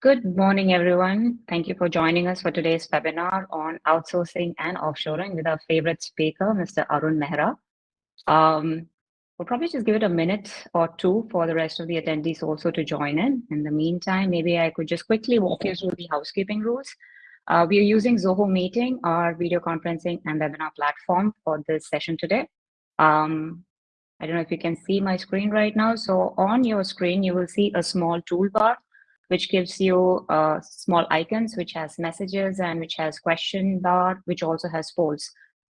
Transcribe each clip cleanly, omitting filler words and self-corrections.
Good morning, everyone. Thank you for joining us for today's webinar on outsourcing and offshoring with our favorite speaker, Mr. Arun Mehra. We'll probably just give it a minute or two for the rest of the attendees also to join in. In the meantime, maybe I could just quickly walk you through the housekeeping rules. We are using Zoho Meeting, our video conferencing and webinar platform for this session today. I don't know if you can see my screen right now. So on your screen, you will see a small toolbar which gives you small icons, which has messages and which has question bar, which also has polls.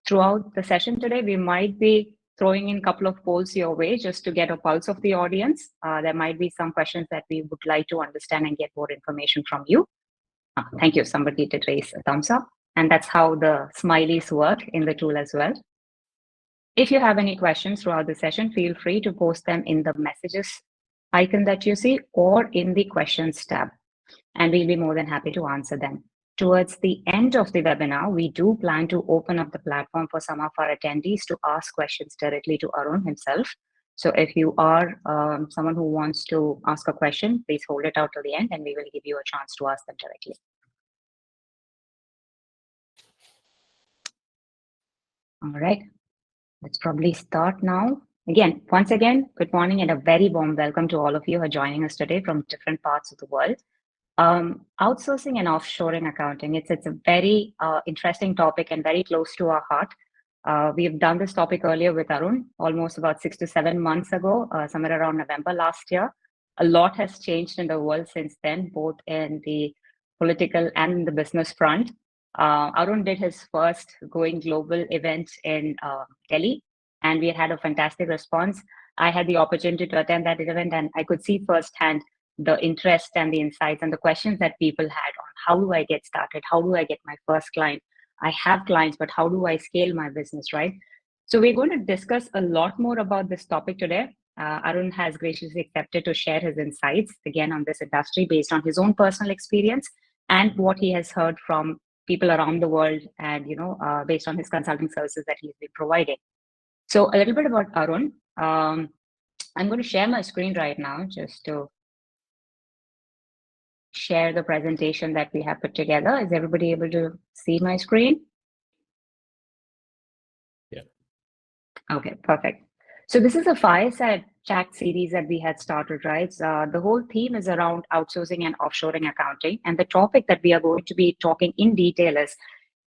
Throughout the session today, we might be throwing in a couple of polls your way just to get a pulse of the audience. There might be some questions that we would like to understand and get more information from you. Thank you. Somebody did raise a thumbs up. And that's how the smileys work in the tool as well. If you have any questions throughout the session, feel free to post them in the messages icon that you see or in the questions tab, and we'll be more than happy to answer them. Towards the end of the webinar, we do plan to open up the platform for some of our attendees to ask questions directly to Arun himself. So if you are someone who wants to ask a question, please hold it out to the end and we will give you a chance to ask them directly. All right, let's probably start now. Once again, good morning and a very warm welcome to all of you who are joining us today from different parts of the world. Outsourcing and offshoring accounting, it's a very interesting topic and very close to our heart. We have done this topic earlier with Arun, almost about 6 to 7 months ago, somewhere around November last year. A lot has changed in the world since then, both in the political and the business front. Arun did his first going global event in Delhi, and we had a fantastic response. I had the opportunity to attend that event, and I could see firsthand the interest and the insights and the questions that people had on how do I get started? How do I get my first client? I have clients, but how do I scale my business, right? So we're going to discuss a lot more about this topic today. Arun has graciously accepted to share his insights, again, on this industry based on his own personal experience and what he has heard from people around the world and, based on his consulting services that he's been providing. So a little bit about Arun. I'm going to share my screen right now just to share the presentation that we have put together. Is everybody able to see my screen? Yeah. Okay, perfect. So this is a fireside chat series that we had started, right? The whole theme is around outsourcing and offshoring accounting. And the topic that we are going to be talking in detail is,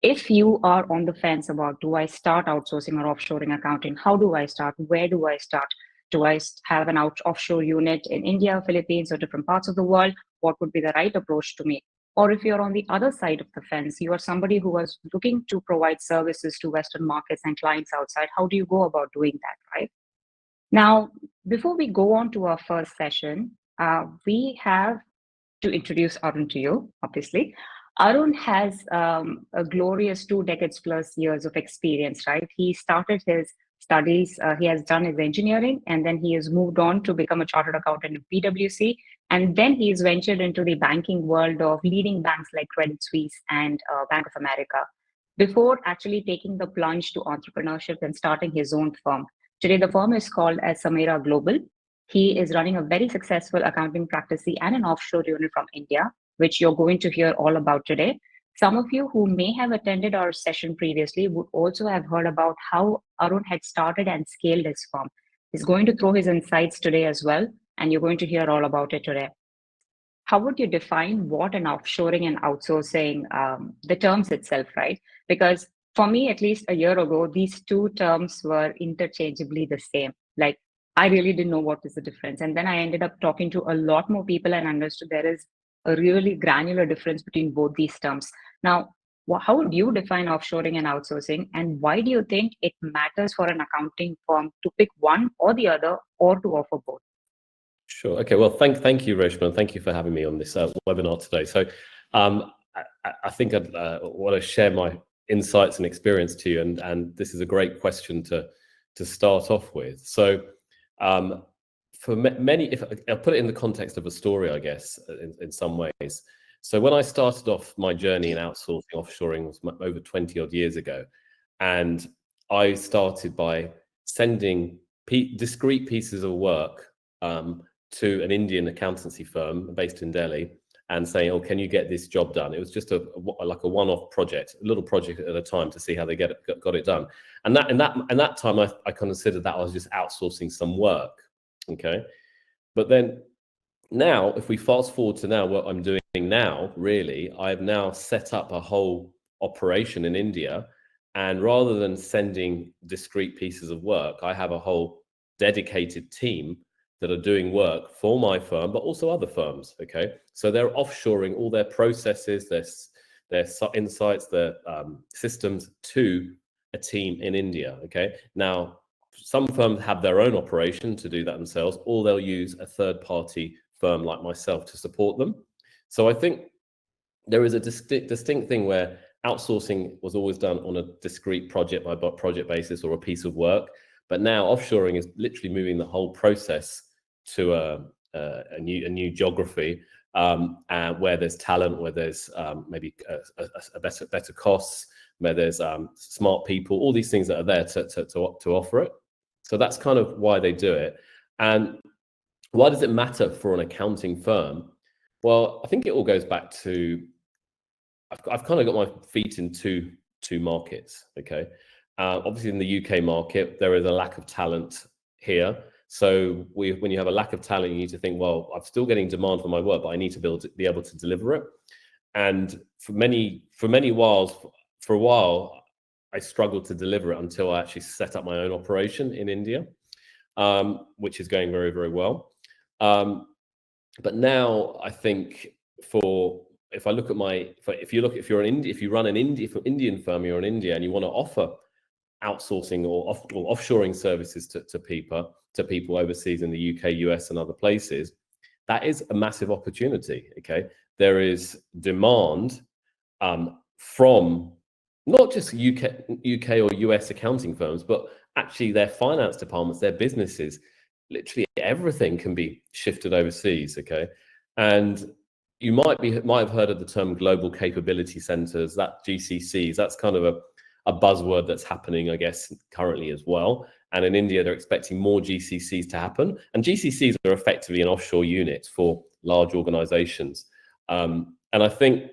if you are on the fence about, do I start outsourcing or offshoring accounting? How do I start? Where do I start? Do I have an offshore unit in India, Philippines, or different parts of the world? What would be the right approach to me? Or if you're on the other side of the fence, you are somebody who was looking to provide services to Western markets and clients outside. How do you go about doing that, right? Now, before we go on to our first session, we have to introduce Arun to you, obviously. Arun has a glorious 2 decades plus years of experience, right? He started his studies, he has done his engineering, and then he has moved on to become a chartered accountant in PwC. And then he's ventured into the banking world of leading banks like Credit Suisse and Bank of America, before actually taking the plunge to entrepreneurship and starting his own firm. Today, the firm is called as Samira Global. He is running a very successful accounting practice and an offshore unit from India, which you're going to hear all about today. Some of you who may have attended our session previously would also have heard about how Arun had started and scaled his firm. He's going to throw his insights today as well, and you're going to hear all about it today. How would you define what an offshoring and outsourcing, the terms itself, right? Because for me, at least a year ago, these two terms were interchangeably the same. Like, I really didn't know what is the difference. And then I ended up talking to a lot more people and understood there is a really granular difference between both these terms. Now, how would you define offshoring and outsourcing? And why do you think it matters for an accounting firm to pick one or the other or to offer both? Sure. Okay. Well, thank you, Reshma, and thank you for having me on this webinar today. So I think I want to share my insights and experience to you, and this is a great question to start off with. So for many, if I'll put it in the context of a story, I guess, in some ways. So when I started off my journey in outsourcing, offshoring was over 20 odd years ago, and I started by sending discrete pieces of work to an Indian accountancy firm based in Delhi, and saying, oh, can you get this job done? It was just like a one-off project, a little project at a time to see how they got it done. And that time I considered that I was just outsourcing some work. Okay. But then now, if we fast forward to now, what I'm doing now, really, I've now set up a whole operation in India. And rather than sending discrete pieces of work, I have a whole dedicated team that are doing work for my firm, but also other firms. Okay. So they're offshoring all their processes, their insights, their systems to a team in India. Okay. Now, some firms have their own operation to do that themselves, or they'll use a third party firm like myself to support them. So I think there is a distinct thing where outsourcing was always done on a discrete project by project basis or a piece of work, but now offshoring is literally moving the whole process to a new geography, where there's talent, where there's maybe a better costs, where there's smart people, all these things that are there to offer it. So that's kind of why they do it. And why does it matter for an accounting firm? Well, I think it all goes back to I've kind of got my feet in two markets. Okay, obviously in the UK market there is a lack of talent here. So when you have a lack of talent, you need to think, well, I'm still getting demand for my work, but I need to be able to deliver it. And for a while, I struggled to deliver it until I actually set up my own operation in India, which is going very, very well. But now I think if you're an Indian firm, you're in India and you want to offer outsourcing or offshoring services to people overseas in the UK, US, and other places, that is a massive opportunity. Okay, there is demand from not just UK or US accounting firms, but actually their finance departments, their businesses. Literally everything can be shifted overseas. Okay, and you might have heard of the term global capability centers, that GCCs. That's kind of a buzzword that's happening, I guess, currently as well. And in India, they're expecting more GCCs to happen. And GCCs are effectively an offshore unit for large organizations. And I think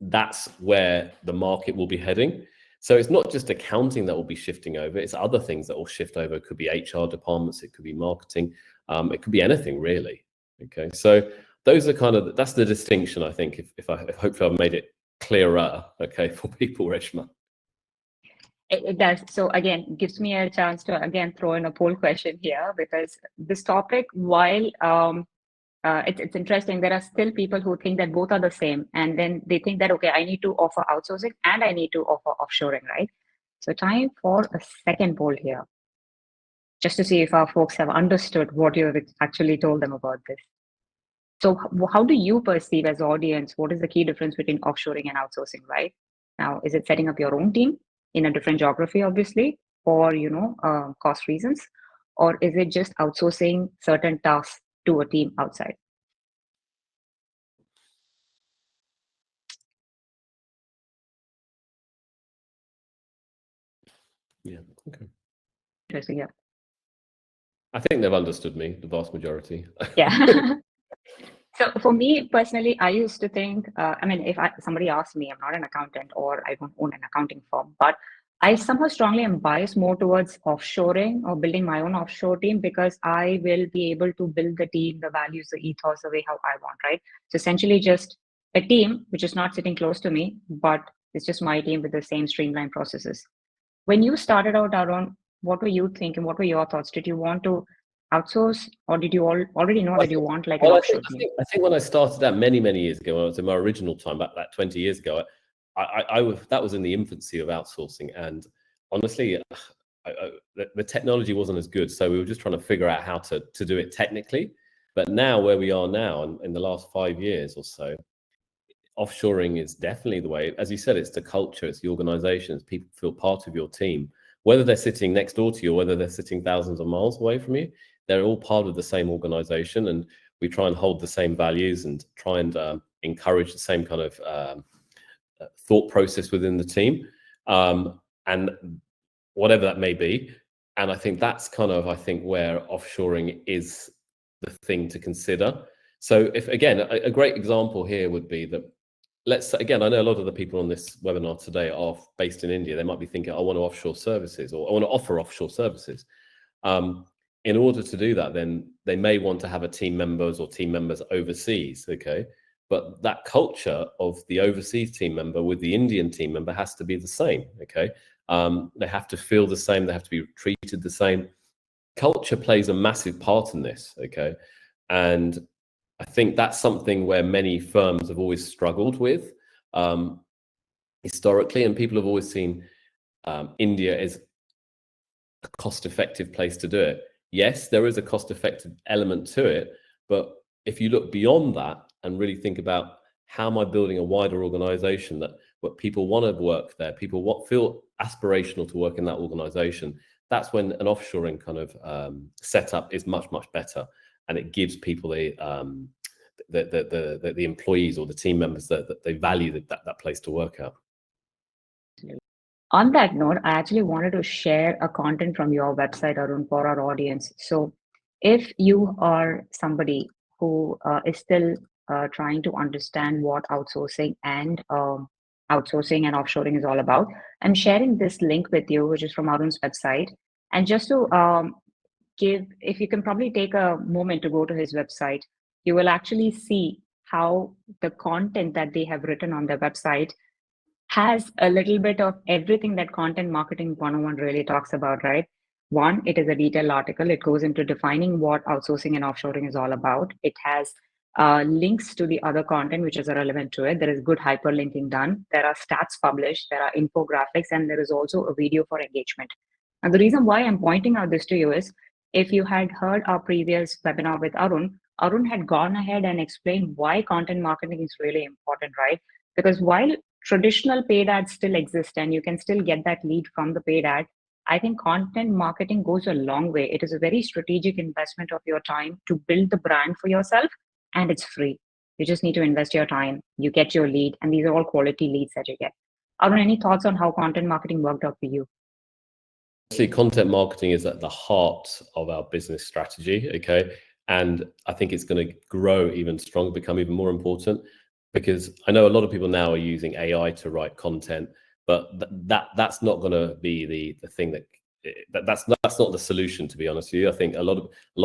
that's where the market will be heading. So it's not just accounting that will be shifting over, it's other things that will shift over. It could be HR departments, it could be marketing, it could be anything really. Okay, so those are that's the distinction, I think, if hopefully I've made it clearer, okay, for people, Reshma. It does. So again, gives me a chance to again throw in a poll question here, because this topic, while it's interesting, there are still people who think that both are the same, and then they think that, okay, I need to offer outsourcing and I need to offer offshoring, right? So time for a second poll here, just to see if our folks have understood what you have actually told them about this. So how do you perceive as audience, what is the key difference between offshoring and outsourcing, right? Now, is it setting up your own team in a different geography, obviously, for, cost reasons? Or is it just outsourcing certain tasks to a team outside? Yeah, okay. Interesting, yeah. I think they've understood me, the vast majority. Yeah. So for me personally, I used to think, if somebody asked me, I'm not an accountant or I don't own an accounting firm, but I somehow strongly am biased more towards offshoring or building my own offshore team, because I will be able to build the team, the values, the ethos, the way how I want, right? So essentially just a team which is not sitting close to me, but it's just my team with the same streamlined processes. When you started out, Arun, what were you thinking? What were your thoughts? Did you want to outsource, or did you already know that you want like an offshore team? I think when I started out many years ago, when I was in my original time, back 20 years ago, that was in the infancy of outsourcing, and honestly, the technology wasn't as good, so we were just trying to figure out how to do it technically. But now, where we are now, and in the last 5 years or so, offshoring is definitely the way. As you said, it's the culture, it's the organizations. People feel part of your team, whether they're sitting next door to you or whether they're sitting thousands of miles away from you. They're all part of the same organization, and we try and hold the same values and try and encourage the same kind of thought process within the team, and whatever that may be. And I think that's where offshoring is the thing to consider. So if, again, a great example here would be that, let's say, again, I know a lot of the people on this webinar today are based in India. They might be thinking, I want to offshore services, or I want to offer offshore services. In order to do that, then they may want to have a team members overseas, okay? But that culture of the overseas team member with the Indian team member has to be the same, okay? They have to feel the same, they have to be treated the same. Culture plays a massive part in this, okay? And I think that's something where many firms have always struggled with historically, and people have always seen India as a cost-effective place to do it. Yes, there is a cost-effective element to it, but if you look beyond that and really think about how am I building a wider organization that what people want to work there, people feel aspirational to work in that organization, that's when an offshoring kind of setup is much, much better. And it gives people the employees or the team members that they value that place to work at. On that note, I actually wanted to share a content from your website, Arun, for our audience. So if you are somebody who is still trying to understand what outsourcing and offshoring is all about, I'm sharing this link with you, which is from Arun's website. And just to if you can probably take a moment to go to his website, you will actually see how the content that they have written on their website has a little bit of everything that Content Marketing 101 really talks about, right? One, it is a detailed article. It goes into defining what outsourcing and offshoring is all about. It has links to the other content which is relevant to it. There is good hyperlinking done. There are stats published. There are infographics, and there is also a video for engagement. And the reason why I'm pointing out this to you is, if you had heard our previous webinar with Arun, Arun had gone ahead and explained why content marketing is really important, right? Because while traditional paid ads still exist and you can still get that lead from the paid ad, I think content marketing goes a long way. It is a very strategic investment of your time to build the brand for yourself, and it's free. You just need to invest your time, you get your lead, and these are all quality leads that you get. Arun, any thoughts on how content marketing worked out for you? Actually, content marketing is at the heart of our business strategy, okay? And I think it's going to grow even stronger, become even more important, because I know a lot of people now are using AI to write content, but that's not going to be the thing that's not the solution, to be honest with you. I think a lot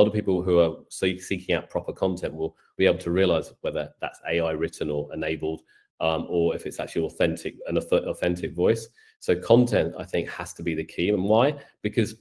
of people who are seeking out proper content will be able to realize whether that's AI written or enabled, or if it's actually an authentic voice. So content, I think, has to be the key. And why? Because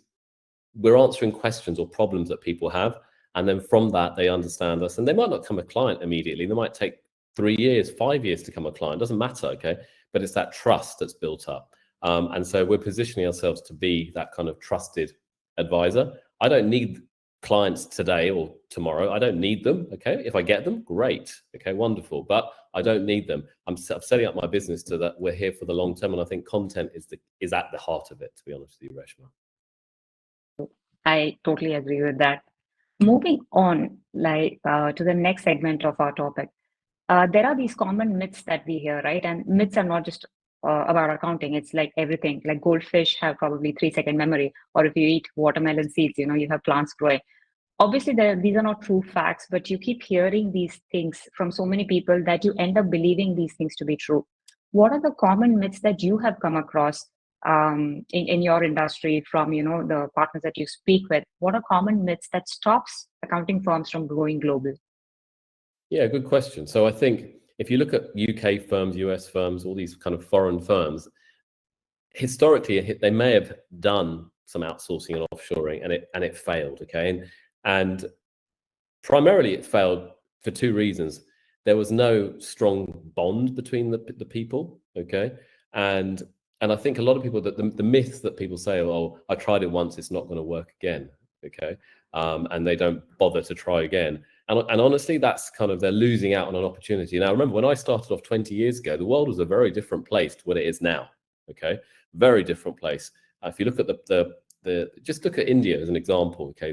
we're answering questions or problems that people have, and then from that they understand us, and they might not become a client immediately. They might take 3 years, 5 years to become a client. Doesn't matter, okay? But it's that trust that's built up. And so we're positioning ourselves to be that kind of trusted advisor. I don't need clients today or tomorrow. I don't need them, okay? If I get them, great, okay, wonderful. But I don't need them. I'm setting up my business so that we're here for the long term, and I think content is at the heart of it, to be honest with you, Reshma. I totally agree with that. Moving on, to the next segment of our topic. There are these common myths that we hear, right? And myths are not just about accounting. It's like everything. Like goldfish have probably 3-second memory, or if you eat watermelon seeds, you have plants growing. Obviously, these are not true facts, but you keep hearing these things from so many people that you end up believing these things to be true. What are the common myths that you have come across in your industry from the partners that you speak with? What are common myths that stops accounting firms from going global? Yeah, good question. So I think if you look at UK firms, US firms, all these kind of foreign firms, historically they may have done some outsourcing and offshoring, and it failed, okay? And primarily it failed for 2 reasons. There was no strong bond between the people, okay? And I think a lot of people, that the myth that people say, oh, I tried it once, it's not going to work again, okay? And they don't bother to try again. And honestly, that's kind of, they're losing out on an opportunity. Now, remember, when I started off 20 years ago, the world was a very different place to what it is now, okay? Very different place. If you look at just look at India as an example, okay?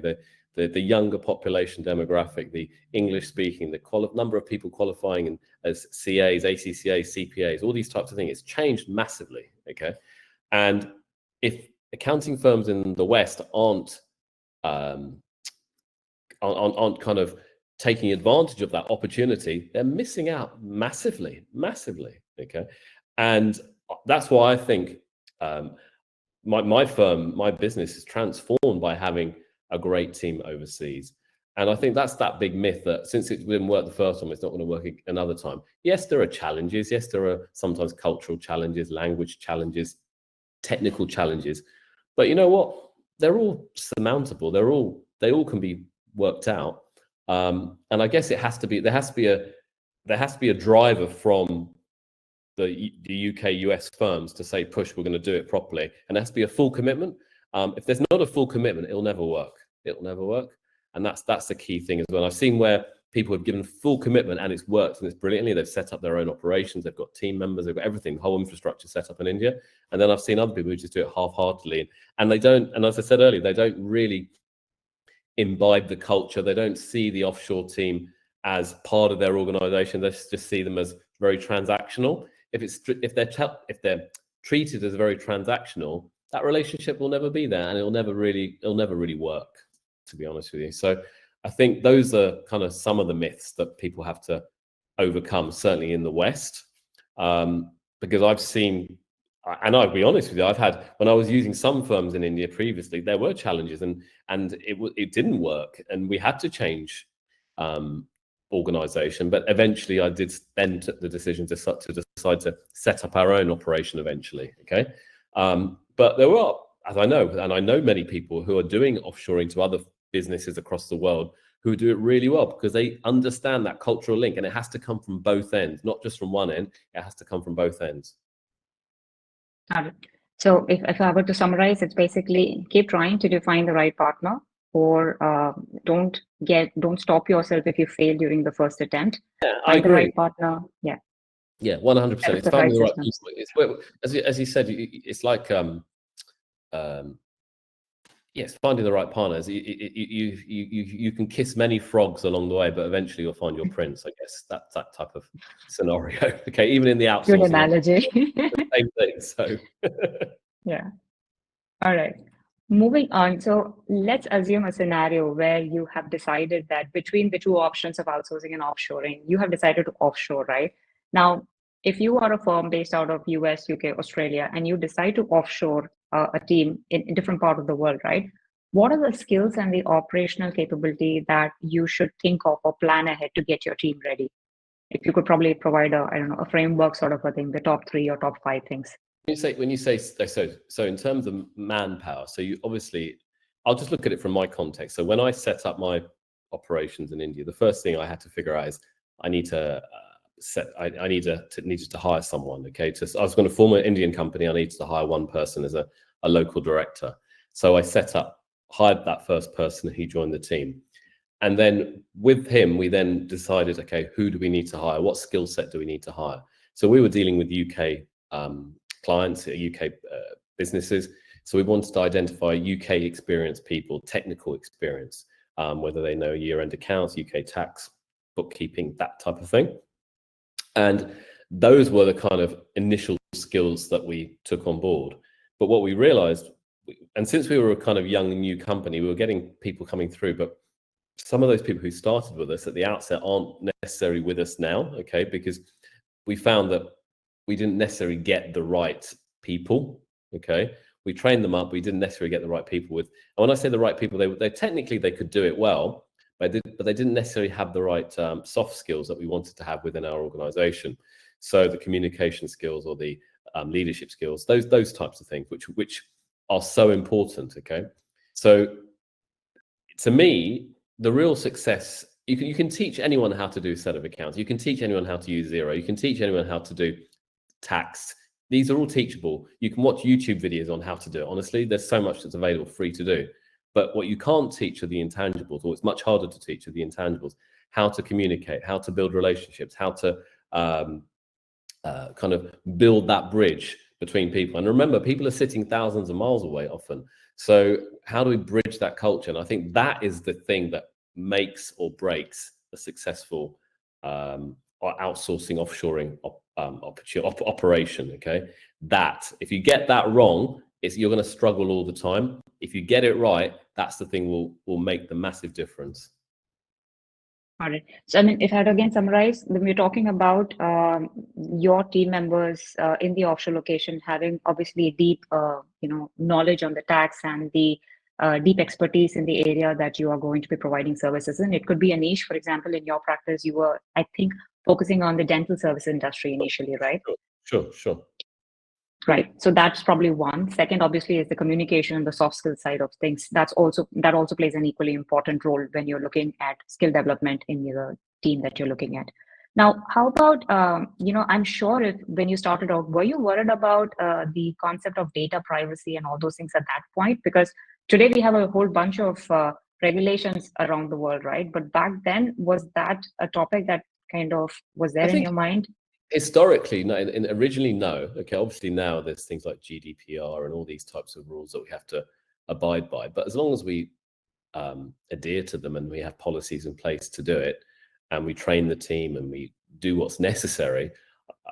The younger population demographic, the English speaking, the number of people qualifying as CAs, ACCAs, CPAs, all these types of things, it's changed massively, okay? And if accounting firms in the West aren't kind of taking advantage of that opportunity, they're missing out massively, okay? And that's why I think my firm, my business is transformed by having a great team overseas. And I think that's that big myth that since it didn't work the first time, it's not going to work another time. Yes, there are challenges. Yes, there are sometimes cultural challenges, language challenges, technical challenges. But you know what? They're all surmountable. They all can be worked out. And I guess there has to be a driver from the UK, US firms to say, push, we're going to do it properly. And there has to be a full commitment. If there's not a full commitment, it'll never work. It'll never work. And that's the key thing as well. I've seen where people have given full commitment and it's worked and it's brilliantly. They've set up their own operations. They've got team members. They've got everything, the whole infrastructure set up in India. And then I've seen other people who just do it half-heartedly. And they don't, and as I said earlier, they don't really imbibe the culture. They don't see the offshore team as part of their organization. They just see them as very transactional. If they're treated as very transactional, that relationship will never be there, and it'll never really work, to be honest with you. So I think those are kind of some of the myths that people have to overcome, certainly in the West, because I've seen, and I'll be honest with you, when I was using some firms in India previously, there were challenges, and it didn't work, and we had to change organization. But eventually I did then took the decision to decide to set up our own operation eventually. Okay. But there were, as I know, and I know many people who are doing offshoring to other businesses across the world who do it really well because they understand that cultural link, and it has to come from both ends, not just from one end. It has to come from both ends. Got it. So if I were to summarize, it's basically keep trying to define the right partner, or don't stop yourself if you fail during the first attempt. Yeah, Find the right partner. Yeah. Yeah, 100%. It's finding the right people. It's as you said, it's like yes, finding the right partners. You can kiss many frogs along the way, but eventually you'll find your prince. I guess that's that type of scenario. Okay, even in the outsourcing. Good analogy. Same thing. So yeah. All right. Moving on. So let's assume a scenario where you have decided that between the two options of outsourcing and offshoring, you have decided to offshore, right? Now, if you are a firm based out of US, UK, Australia, and you decide to offshore a team in a different part of the world, right? What are the skills and the operational capability that you should think of or plan ahead to get your team ready? If you could probably provide a framework sort of a thing, the top 3 or top 5 things. When you say so in terms of manpower, so you obviously, I'll just look at it from my context. So when I set up my operations in India, the first thing I had to figure out is I needed to hire someone. Okay, I was going to form an Indian company. I needed to hire one person as a local director. So I hired that first person. He joined the team, and then with him, we then decided, okay, who do we need to hire? What skill set do we need to hire? So we were dealing with UK clients, UK businesses. So we wanted to identify UK experienced people, technical experience, whether they know year-end accounts, UK tax, bookkeeping, that type of thing. And those were the kind of initial skills that we took on board. But what we realized, and since we were a kind of young new company, we were getting people coming through, but some of those people who started with us at the outset aren't necessarily with us now, okay? Because we found that we didn't necessarily get the right people, okay? We trained them up, we didn't necessarily get the right people with, and when I say the right people, they technically they could do it well, but they didn't necessarily have the right soft skills that we wanted to have within our organization. So the communication skills or the leadership skills, those types of things, which are so important, okay? So to me, the real success, you can teach anyone how to do a set of accounts. You can teach anyone how to use Xero. You can teach anyone how to do tax. These are all teachable. You can watch YouTube videos on how to do it. Honestly, there's so much that's available free to do. But what you can't teach are the intangibles, or it's much harder to teach are the intangibles, how to communicate, how to build relationships, how to kind of build that bridge between people. And remember, people are sitting thousands of miles away often. So how do we bridge that culture? And I think that is the thing that makes or breaks a successful outsourcing, offshoring operation, okay? That, if you get that wrong, you're going to struggle all the time. If you get it right, that's the thing will make the massive difference. All right. So, I mean, if I had to again summarize, then we're talking about your team members in the offshore location having obviously deep, knowledge on the tax and the deep expertise in the area that you are going to be providing services in. It could be a niche, for example, in your practice, you were, I think, focusing on the dental service industry initially, right? Sure. Right. So that's probably one. Second, obviously, is the communication and the soft skill side of things. That also plays an equally important role when you're looking at skill development in your team that you're looking at. Now, how about I'm sure if when you started out, were you worried about the concept of data privacy and all those things at that point? Because today we have a whole bunch of regulations around the world, right? But back then, was that a topic that kind of was there I in think your mind? historically, no, originally, no. Okay, obviously now there's things like GDPR and all these types of rules that we have to abide by. But as long as we adhere to them and we have policies in place to do it, and we train the team and we do what's necessary,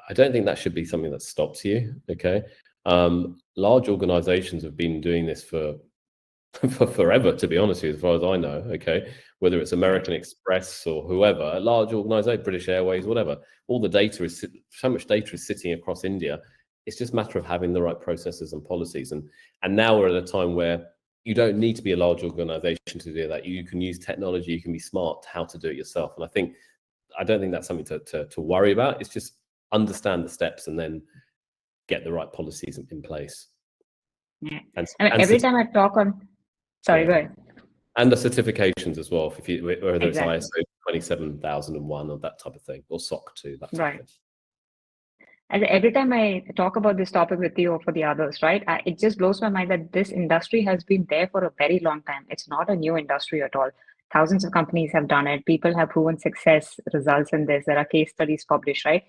I don't think that should be something that stops you. Okay, large organizations have been doing this for forever, to be honest with you, as far as I know. Okay, whether it's American Express or whoever, a large organization, British Airways, whatever, all the data is so much data is sitting across India. It's just a matter of having the right processes and policies. And now we're at a time where you don't need to be a large organization to do that. You can use technology, you can be smart how to do it yourself. And I don't think that's something to worry about. It's just understand the steps and then get the right policies in place. Yeah. I mean, every time I talk on, sorry, yeah. go ahead. And the certifications as well, whether it's Exactly. ISO 27001 or that type of thing, or SOC 2, that type Right. of thing. And every time I talk about this topic with you or for the others, right, it just blows my mind that this industry has been there for a very long time. It's not a new industry at all. Thousands of companies have done it. People have proven success results in this. There are case studies published, right?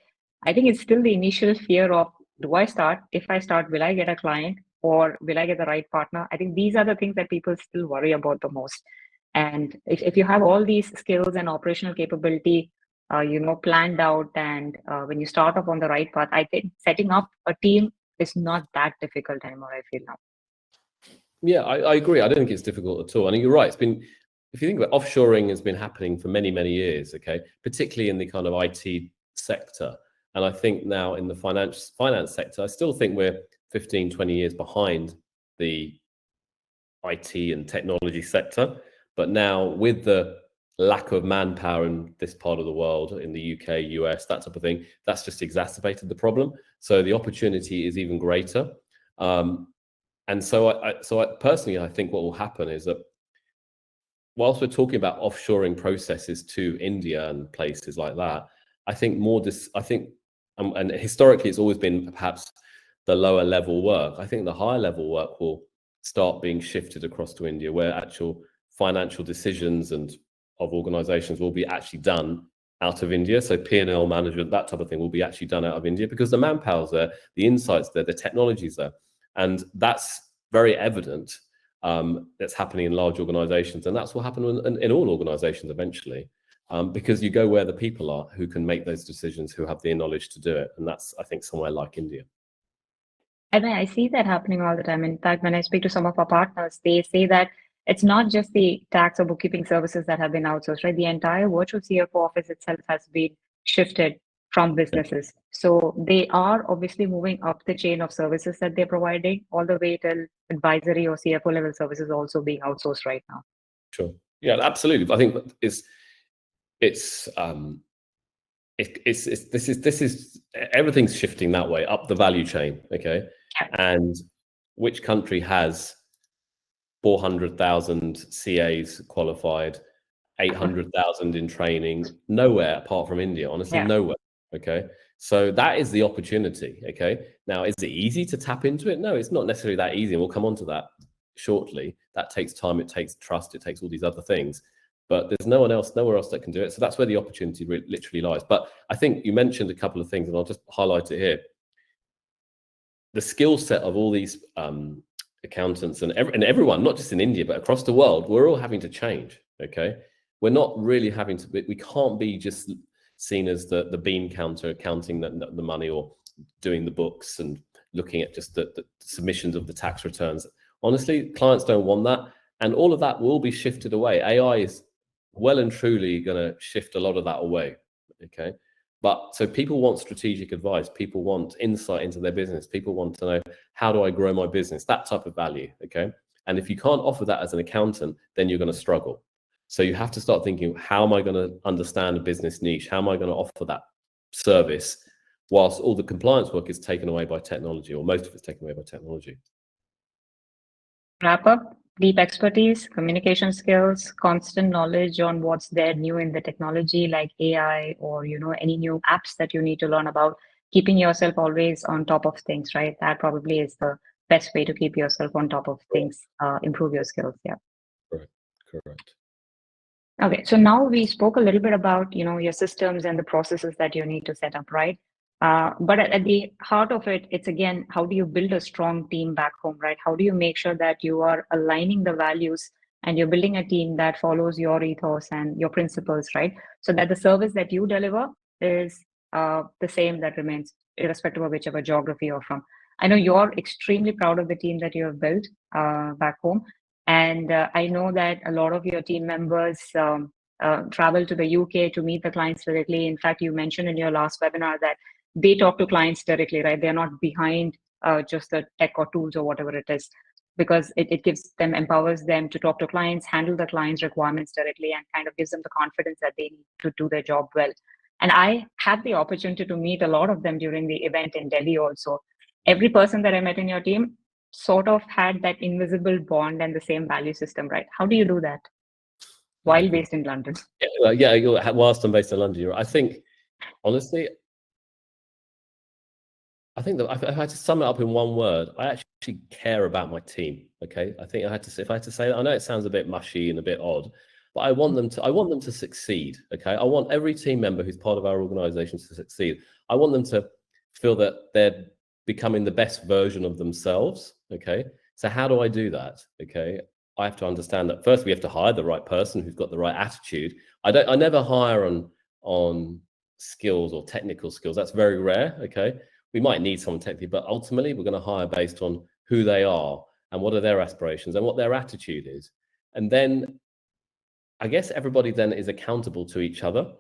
I think it's still the initial fear of, do I start? If I start, will I get a client or will I get the right partner? I think these are the things that people still worry about the most. And if you have all these skills and operational capability planned out, and when you start off on the right path, I think setting up a team is not that difficult anymore, I feel now. Yeah, I agree. I don't think it's difficult at all. I think you're right. If you think about offshoring, has been happening for many, many years, okay, particularly in the kind of IT sector. And I think now in the finance sector, I still think we're 15, 20 years behind the IT and technology sector. But now with the lack of manpower in this part of the world, in the UK, US, that type of thing, that's just exacerbated the problem. So the opportunity is even greater. And so I personally, I think what will happen is that whilst we're talking about offshoring processes to India and places like that, I think and historically it's always been perhaps the lower level work. I think the higher level work will start being shifted across to India, where actual financial decisions and of organizations will be actually done out of India. So P&L management, that type of thing will be actually done out of India because the manpower's there, the insights there, the technology's there. And that's very evident. That's happening in large organizations. And that's what happens in all organizations eventually, because you go where the people are who can make those decisions, who have the knowledge to do it. And that's, I think, somewhere like India. I mean, I see that happening all the time. In fact, when I speak to some of our partners, they say that it's not just the tax or bookkeeping services that have been outsourced, right? The entire virtual CFO office itself has been shifted from businesses. So they are obviously moving up the chain of services that they're providing, all the way till advisory or CFO level services also being outsourced right now. Sure. Yeah, absolutely. I think this is everything's shifting that way up the value chain. Okay. Yeah. And which country has 400,000 CAs qualified, 800,000 in training? Nowhere apart from India, honestly, nowhere. Okay. So that is the opportunity. Okay. Now, is it easy to tap into it? No, it's not necessarily that easy. And we'll come on to that shortly. That takes time. It takes trust. It takes all these other things. But there's nowhere else that can do it. So that's where the opportunity literally lies. But I think you mentioned a couple of things, and I'll just highlight it here. The skill set of all these accountants and everyone, not just in India, but across the world, we're all having to change. Okay, we're not really having to. We can't be just seen as the bean counter, counting the money or doing the books and looking at just the submissions of the tax returns. Honestly, clients don't want that, and all of that will be shifted away. AI is well and truly going to shift a lot of that away. Okay. But so people want strategic advice. People want insight into their business. People want to know, how do I grow my business? That type of value. Okay. And if you can't offer that as an accountant, then you're going to struggle. So you have to start thinking, how am I going to understand a business niche? How am I going to offer that service whilst all the compliance work is taken away by technology, or most of it's taken away by technology? Wrap up, deep expertise, communication skills, constant knowledge on what's there new in the technology like AI, or any new apps that you need to learn about, keeping yourself always on top of things, right? That probably is the best way to keep yourself on top of things, improve your skills. Yeah. Correct. Okay, so now we spoke a little bit about your systems and the processes that you need to set up, right? But at the heart of it, it's again, how do you build a strong team back home, right? How do you make sure that you are aligning the values and you're building a team that follows your ethos and your principles, right? So that the service that you deliver is the same, that remains irrespective of whichever geography you're from. I know you're extremely proud of the team that you have built back home. And I know that a lot of your team members travel to the UK to meet the clients directly. In fact, you mentioned in your last webinar that they talk to clients directly, right? They're not behind just the tech or tools or whatever it is, because it gives them, empowers them to talk to clients, handle the clients' requirements directly, and kind of gives them the confidence that they need to do their job well. And I had the opportunity to meet a lot of them during the event in Delhi also. Every person that I met in your team sort of had that invisible bond and the same value system, right? How do you do that while based in London? Yeah, whilst I'm based in London, I think, honestly, I think that if I had to sum it up in one word, I actually care about my team. Okay, I think if I had to say that, I know it sounds a bit mushy and a bit odd, but I want them to succeed. Okay, I want every team member who's part of our organization to succeed. I want them to feel that they're becoming the best version of themselves. Okay, so how do I do that? Okay, I have to understand that first we have to hire the right person who's got the right attitude. I never hire on skills or technical skills. That's very rare. Okay, we might need someone technically, but ultimately we're going to hire based on who they are and what are their aspirations and what their attitude is. And then I guess everybody then is accountable to each other.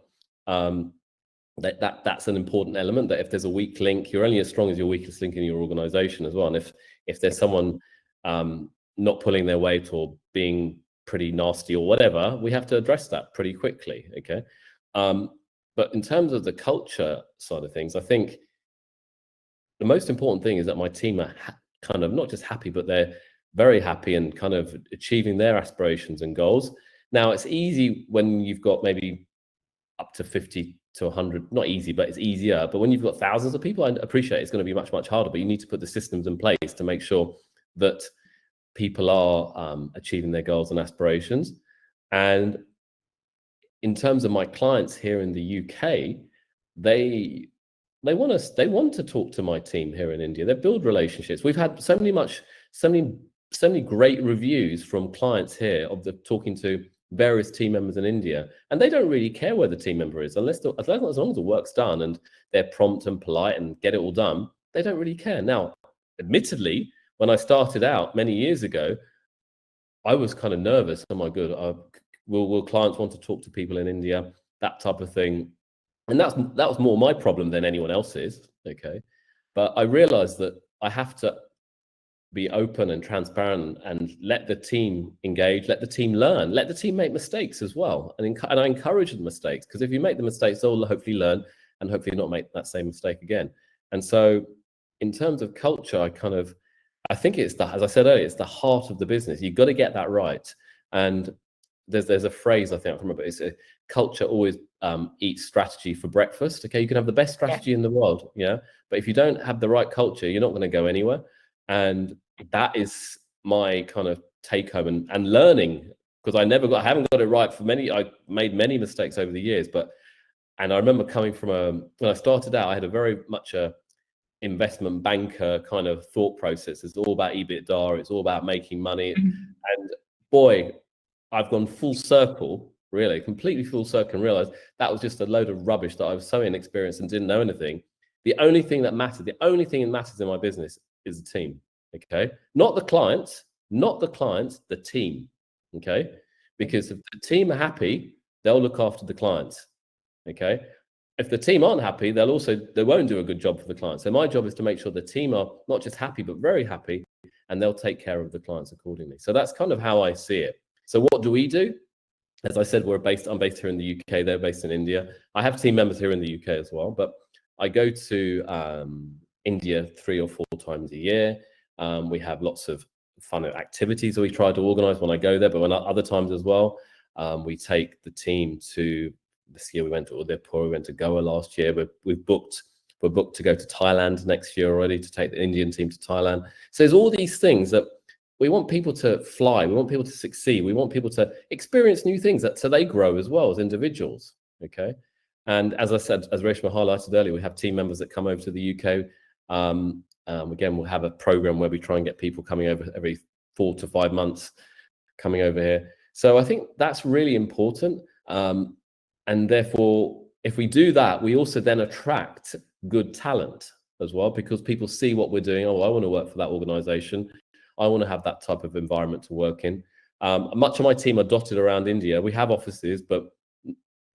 That's an important element, that if there's a weak link, you're only as strong as your weakest link in your organization as well. And if there's someone not pulling their weight or being pretty nasty or whatever, we have to address that pretty quickly. Okay. But in terms of the culture side of things, I think the most important thing is that my team are kind of not just happy, but they're very happy and kind of achieving their aspirations and goals. Now, it's easy when you've got maybe up to 50 to 100, not easy, but it's easier. But when you've got thousands of people, I appreciate it's going to be much, much harder, but you need to put the systems in place to make sure that people are achieving their goals and aspirations. And in terms of my clients here in the UK, they want to talk to my team here in India. They build relationships. We've had so many great reviews from clients here of the talking to various team members in India, and they don't really care where the team member is, as long as the work's done and they're prompt and polite and get it all done. They don't really care. Now, admittedly, when I started out many years ago, I was kind of nervous. Oh my God, will clients want to talk to people in India? That type of thing. And that was more my problem than anyone else's. Okay. But I realized that I have to be open and transparent and let the team engage, let the team learn, let the team make mistakes as well. And I encourage the mistakes, because if you make the mistakes, they'll hopefully learn and hopefully not make that same mistake again. And so in terms of culture, I think it's as I said earlier, it's the heart of the business. You've got to get that right. And there's a phrase I think I remember. It's culture always eats strategy for breakfast. Okay, you can have the best strategy in the world, but if you don't have the right culture, you're not going to go anywhere. And that is my kind of take home and learning, because I haven't got it right I made many mistakes over the years, and I remember coming from when I started out, I had a very much a investment banker kind of thought process. It's all about EBITDA, it's all about making money. And boy, I've gone full circle, really, completely full circle, and realized that was just a load of rubbish, that I was so inexperienced and didn't know anything. The only thing that matters in my business is the team. Okay, not the clients, the team. Okay, because if the team are happy, they'll look after the clients. Okay. If the team aren't happy, they won't do a good job for the client. So my job is to make sure the team are not just happy, but very happy, and they'll take care of the clients accordingly. So that's kind of how I see it. So what do we do? As I said, I'm based here in the UK. They're based in India. I have team members here in the UK as well, but I go to India 3 or 4 times a year. We have lots of fun activities that we try to organize when I go there, but when other times as well. We take the team to, this year we went to Udaipur, we went to Goa last year. We're booked to go to Thailand next year already, to take the Indian team to Thailand. So there's all these things that we want people to fly, we want people to succeed, we want people to experience new things so they grow as well as individuals. Okay. And as I said, as Reshma highlighted earlier, we have team members that come over to the UK. Again, we'll have a program where we try and get people coming over every 4 to 5 months coming over here. So I think that's really important. And therefore, if we do that, we also then attract good talent as well, because people see what we're doing. Oh, I want to work for that organization. I want to have that type of environment to work in. Much of my team are dotted around India. We have offices, but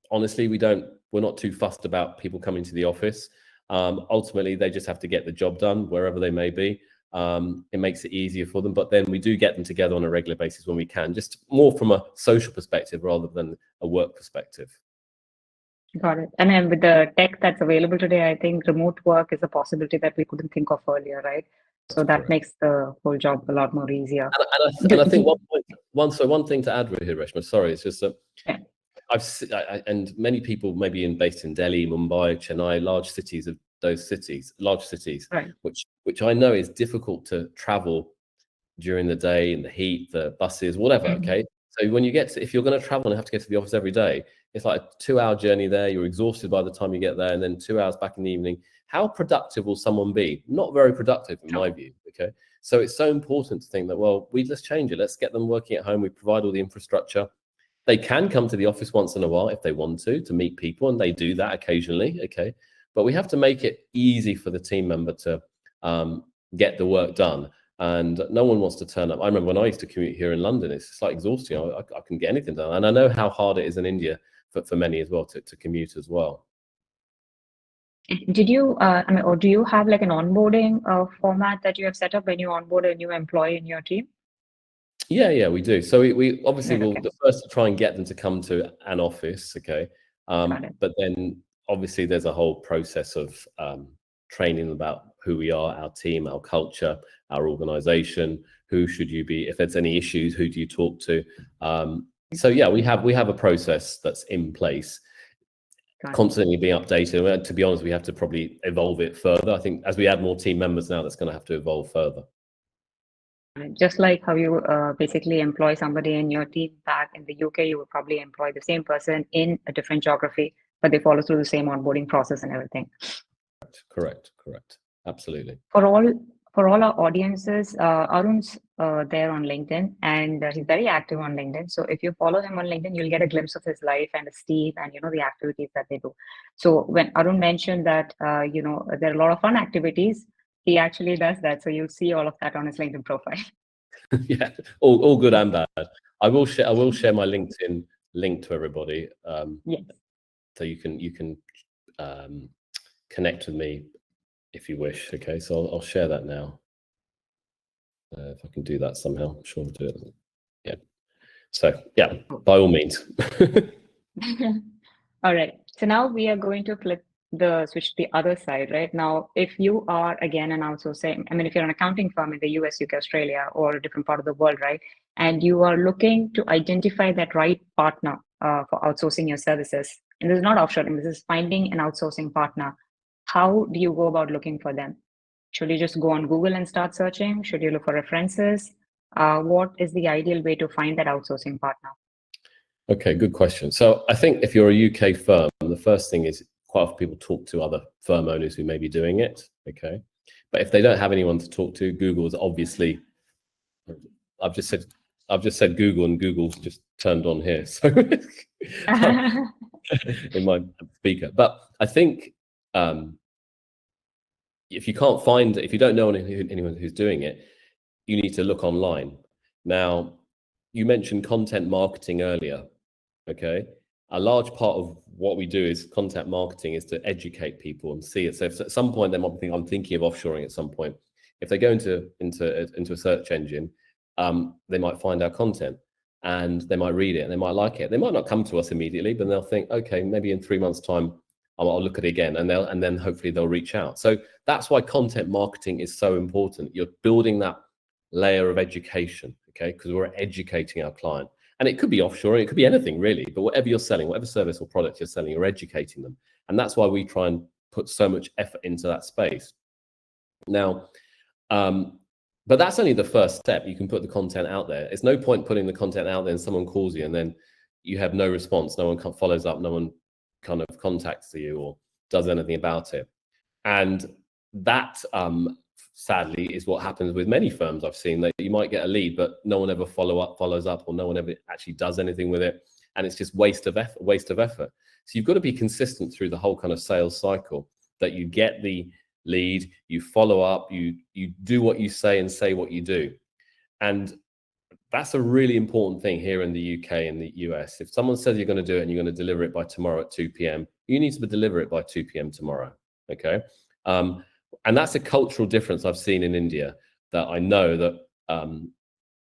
honestly, we're not too fussed about people coming to the office. Ultimately, they just have to get the job done wherever they may be. It makes it easier for them, but then we do get them together on a regular basis when we can, just more from a social perspective rather than a work perspective. Got it. And then with the tech that's available today, I think remote work is a possibility that we couldn't think of earlier, right? So that makes the whole job a lot more easier. And I think one thing to add here, Reshma, sorry, it's just that and many people maybe based in Delhi, Mumbai, Chennai, large cities, right, which I know is difficult to travel during the day in the heat, the buses, whatever. Okay. So when if you're going to travel and have to get to the office every day, it's like a 2-hour journey there. You're exhausted by the time you get there, and then 2 hours back in the evening. How productive will someone be? Not very productive in my view. Okay. So it's so important to think that, well, let's change it. Let's get them working at home. We provide all the infrastructure. They can come to the office once in a while if they want to meet people, and they do that occasionally. Okay. But we have to make it easy for the team member to get the work done. And no one wants to turn up. I remember when I used to commute here in London, it's just like exhausting. I couldn't get anything done. And I know how hard it is in India for many as well to commute as well. Did you, or do you have like an onboarding format that you have set up when you onboard a new employee in your team? Yeah, we do. So we obviously will the first to try and get them to come to an office. Okay. But then obviously there's a whole process of training about who we are, our team, our culture, our organization. Who should you be? If there's any issues, who do you talk to? So yeah, we have a process that's in place, constantly being updated. And to be honest, we have to probably evolve it further. I think as we add more team members now, that's going to have to evolve further. Just like how you basically employ somebody in your team back in the UK, you would probably employ the same person in a different geography, but they follow through the same onboarding process and everything. Correct. Absolutely. For all our audiences, Arun's there on LinkedIn, and he's very active on LinkedIn. So if you follow him on LinkedIn, you'll get a glimpse of his life and his team and the activities that they do. So when Arun mentioned that there are a lot of fun activities, he actually does that. So you'll see all of that on his LinkedIn profile. Yeah, all good and bad. I will share my LinkedIn link to everybody. Yes. So you can connect with me if you wish. Okay, so I'll share that now. If I can do that somehow, I'm sure I'll do it. Yeah. So yeah, by all means. All right. So now we are going to flip the switch to the other side, right? Now, if you are again an outsourcing, if you're an accounting firm in the US, UK, Australia, or a different part of the world, right? And you are looking to identify that right partner for outsourcing your services. And this is not offshoring, this is finding an outsourcing partner. How do you go about looking for them? Should you just go on Google and start searching? Should you look for references? What is the ideal way to find that outsourcing partner? Okay, good question. So I think if you're a UK firm, the first thing is quite often people talk to other firm owners who may be doing it. Okay. But if they don't have anyone to talk to, Google is obviously, I've just said Google, and Google's just turned on here. So in my speaker. But I think if you don't know anyone who's doing it, you need to look online. Now, you mentioned content marketing earlier. Okay. a large part of what we do is content marketing is to educate people and see it. So if at some point they might think I'm thinking of offshoring at some point, if they go into a search engine, they might find our content and they might read it and they might like it. They might not come to us immediately, but they'll think, okay, maybe in 3 months' time, I'll look at it again, and then hopefully they'll reach out. So that's why content marketing is so important. You're building that layer of education, okay? Because we're educating our client. And it could be offshoring, it could be anything really, but whatever you're selling, whatever service or product you're selling, you're educating them. And that's why we try and put so much effort into that space. Now, but that's only the first step. You can put the content out there. It's no point putting the content out there and someone calls you and then you have no response, no one follows up, no one kind of contacts you or does anything about it. And that, sadly, is what happens with many firms I've seen, that you might get a lead, but no one ever follows up, or no one ever actually does anything with it. And it's just waste of effort. So you've got to be consistent through the whole kind of sales cycle, that you get the lead, you follow up, you do what you say and say what you do. And that's a really important thing here in the UK and the US. If someone says you're going to do it and you're going to deliver it by tomorrow at 2 p.m., you need to deliver it by 2 p.m. tomorrow. Okay. And that's a cultural difference I've seen in India, that I know that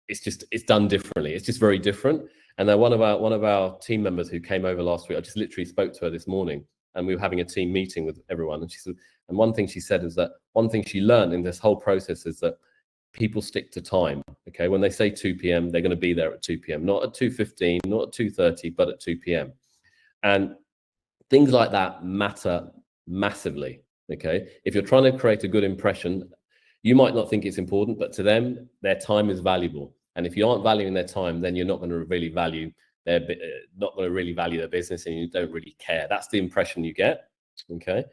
it's done differently. It's just very different. And then one of our team members who came over last week, I just literally spoke to her this morning, and we were having a team meeting with everyone. And she said, and one thing she said is that one thing she learned in this whole process is that people stick to time. Okay, when they say 2 p.m., they're going to be there at 2 p.m., not at 2:15, not at 2:30, but at 2 p.m. And things like that matter massively. Okay, if you're trying to create a good impression, you might not think it's important, but to them, their time is valuable. And if you aren't valuing their time, then you're not going to really value their business, and you don't really care. That's the impression you get. Okay.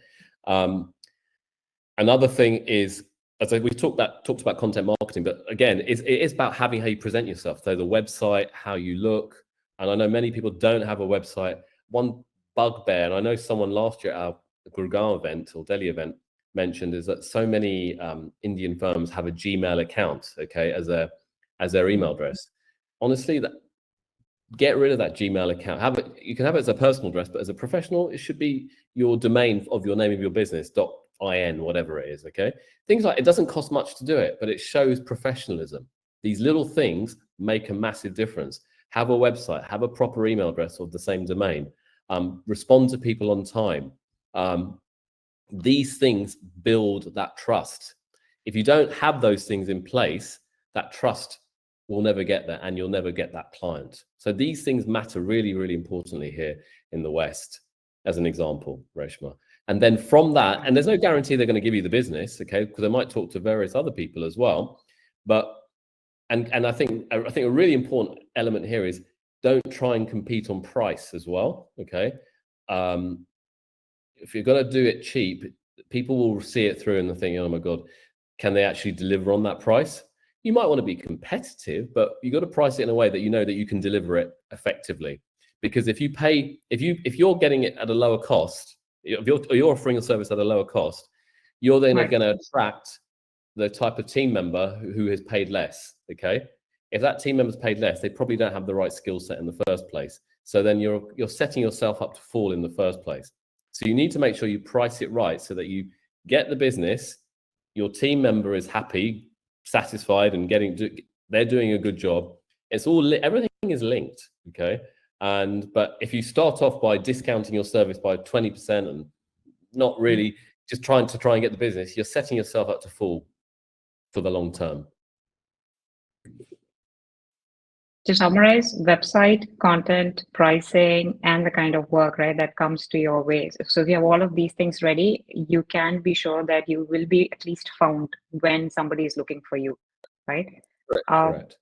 Another thing is, as we talked about content marketing, but again, it is about having how you present yourself. So the website, how you look. And I know many people don't have a website. One bugbear, and I know someone last year at our Gurgaon event or Delhi event mentioned, is that so many Indian firms have a Gmail account, okay, as their email address. Honestly, get rid of that Gmail account. You can have it as a personal address, but as a professional, it should be your domain of your name of your business, .in, whatever it is, okay? Things like, it doesn't cost much to do it, but it shows professionalism. These little things make a massive difference. Have a website, have a proper email address of the same domain, respond to people on time. These things build that trust. If you don't have those things in place, that trust will never get there, and you'll never get that client. So these things matter really, really importantly here in the West, as an example, Reshma. And then from that, and there's no guarantee they're going to give you the business, okay, because they might talk to various other people as well. But and I think a really important element here is, don't try and compete on price as well, okay? If you're going to do it cheap, people will see it through and they're thinking, oh my God, can they actually deliver on that price? You might want to be competitive, but you got to price it in a way that you know that you can deliver it effectively. Because if you're getting it at a lower cost, if you're offering a service at a lower cost, you're then going to attract the type of team member who has paid less. Okay, if that team member's paid less, they probably don't have the right skill set in the first place. So then you're setting yourself up to fall in the first place. So you need to make sure you price it right so that you get the business, your team member is happy, satisfied, and they're doing a good job. It's all everything is linked. Okay. But if you start off by discounting your service by 20% and not really just trying and get the business, you're setting yourself up to fall for the long term. To summarize, website, content, pricing, and the kind of work, right, that comes to your ways. So if you have all of these things ready, you can be sure that you will be at least found when somebody is looking for you, right? Correct.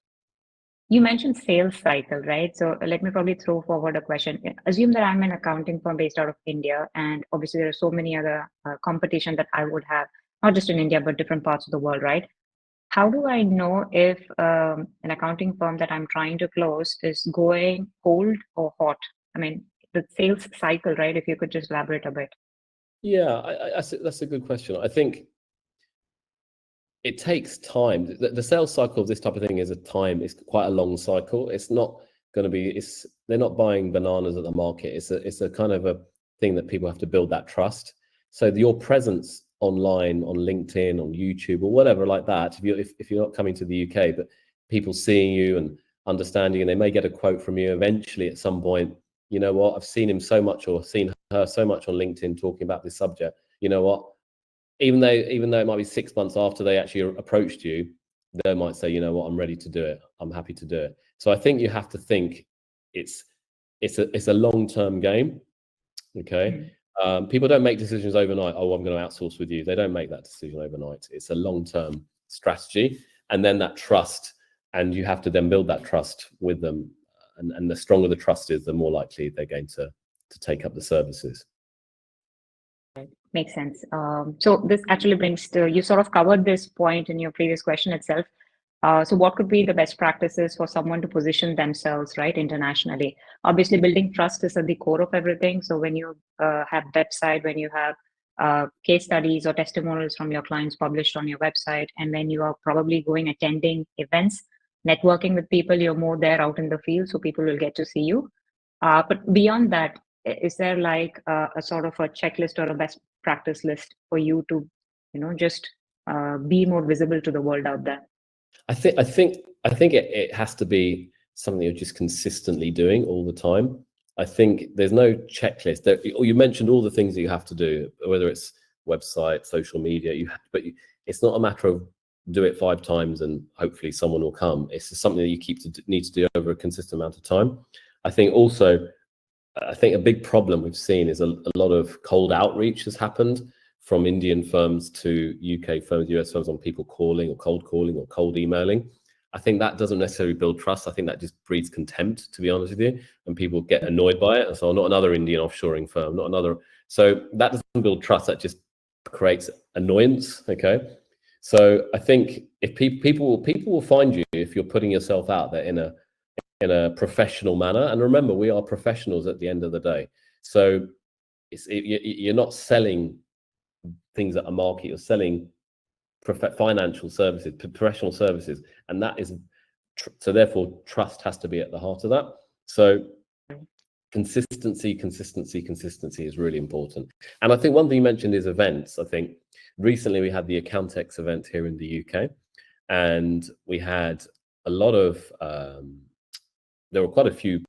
You mentioned sales cycle, right? So let me probably throw forward a question. Assume that I'm an accounting firm based out of India, and obviously there are so many other competition that I would have, not just in India, but different parts of the world, right? How do I know if an accounting firm that I'm trying to close is going cold or hot? I mean, the sales cycle, right? If you could just elaborate a bit. Yeah, that's a good question. I think it takes time. The sales cycle of this type of thing is quite a long cycle. It's not going to be, they're not buying bananas at the market. It's a kind of a thing that people have to build that trust. So your presence online, on LinkedIn, on YouTube, or whatever like that, if you're not coming to the UK, but people seeing you and understanding, and they may get a quote from you eventually at some point. You know what? I've seen him so much, or seen her so much on LinkedIn talking about this subject. You know what? Even though it might be 6 months after they actually approached you, they might say, you know what, I'm ready to do it. I'm happy to do it. So I think you have to think it's a long-term game. Okay. People don't make decisions overnight. Oh, I'm going to outsource with you. They don't make that decision overnight. It's a long-term strategy, and then that trust, and you have to then build that trust with them. And the stronger the trust is, the more likely they're going to take up the services. Makes sense. So this actually brings to, you sort of covered this point in your previous question itself. So what could be the best practices for someone to position themselves, right, internationally? Obviously, building trust is at the core of everything. So when you have website, when you have case studies or testimonials from your clients published on your website, and then you are probably going attending events, networking with people, you're more there out in the field, so people will get to see you. But beyond that, is there like a sort of a checklist or a best practice list for you to, just be more visible to the world out there? I think it has to be something you're just consistently doing all the time. I think there's no checklist. You mentioned all the things that you have to do, whether it's website, social media. It's not a matter of do it 5 times and hopefully someone will come. It's just something that you need to do over a consistent amount of time. I think a big problem we've seen is a lot of cold outreach has happened from Indian firms to UK firms, US firms, on people calling or cold emailing. I think that doesn't necessarily build trust. I think that just breeds contempt, to be honest with you, and people get annoyed by it. And so, not another Indian offshoring firm, not another. So that doesn't build trust. That just creates annoyance. Okay. So I think if people will find you if you're putting yourself out there in a professional manner. And remember, we are professionals at the end of the day. So you're not selling things at a market. You're selling financial services, professional services, and that is so. Therefore, trust has to be at the heart of that. So consistency is really important. And I think one thing you mentioned is events. I think recently we had the Accountex event here in the UK, and we had a lot of there were quite a few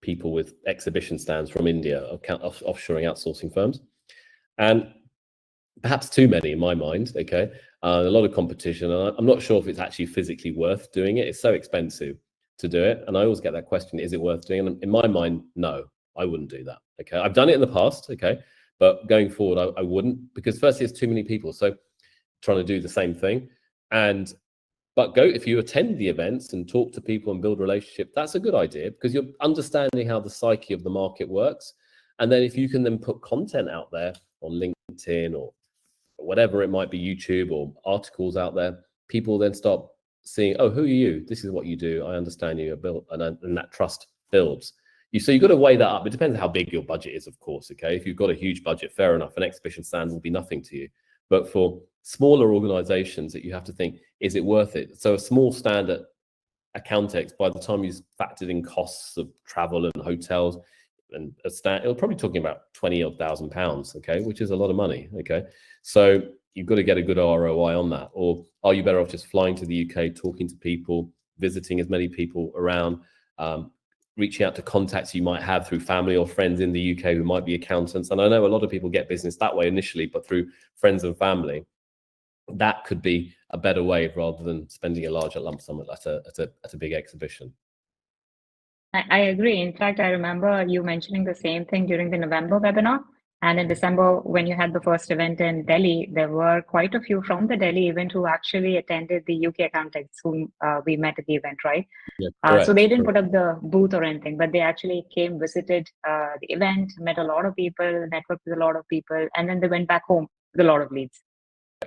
people with exhibition stands from India, offshoring outsourcing firms, and perhaps too many in my mind. Okay, a lot of competition, and I'm not sure if it's actually physically worth doing it. It's so expensive to do it, and I always get that question: is it worth doing? And in my mind, no, I wouldn't do that. Okay, I've done it in the past. Okay, but going forward, I wouldn't, because firstly, it's too many people. So trying to do the same thing, but if you attend the events and talk to people and build relationship, that's a good idea, because you're understanding how the psyche of the market works. And then if you can then put content out there on LinkedIn or whatever it might be, YouTube, or articles out there, people then start seeing, oh, who are you? This is what you do. I understand you are built, and that trust builds. So you've got to weigh that up. It depends how big your budget is, of course. Okay, if you've got a huge budget, fair enough. An exhibition stand will be nothing to you. But for smaller organizations, that you have to think, is it worth it? So a small stand at Accountex, by the time you've factored in costs of travel and hotels and a stand, it'll probably talking about £20,000, okay, which is a lot of money. Okay, so you've got to get a good ROI on that. Or are you better off just flying to the UK, talking to people, visiting as many people around, reaching out to contacts you might have through family or friends in the UK who might be accountants? And I know a lot of people get business that way initially, but through friends and family, that could be a better way rather than spending a larger lump sum at a big exhibition. I agree. In fact, I remember you mentioning the same thing during the November webinar. And in December, when you had the first event in Delhi, there were quite a few from the Delhi event who actually attended the UK Accountants, whom we met at the event, right? Yeah, so they didn't put up the booth or anything, but they actually came, visited the event, met a lot of people, networked with a lot of people, and then they went back home with a lot of leads.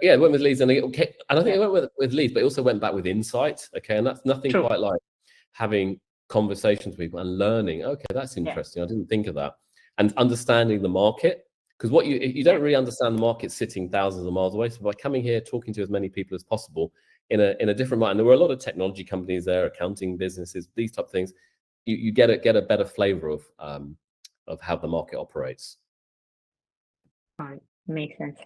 Yeah, it went with leads, and I think it went with leads, but it also went back with insights. Okay, and that's nothing True. quite like having conversations with people and learning. Okay, that's interesting. I didn't think of that. And understanding the market, because what you don't really understand the market sitting thousands of miles away. So by coming here, talking to as many people as possible in a different way, and there were a lot of technology companies there, accounting businesses, these type of things. you get a better flavor of how the market operates. All right, makes sense.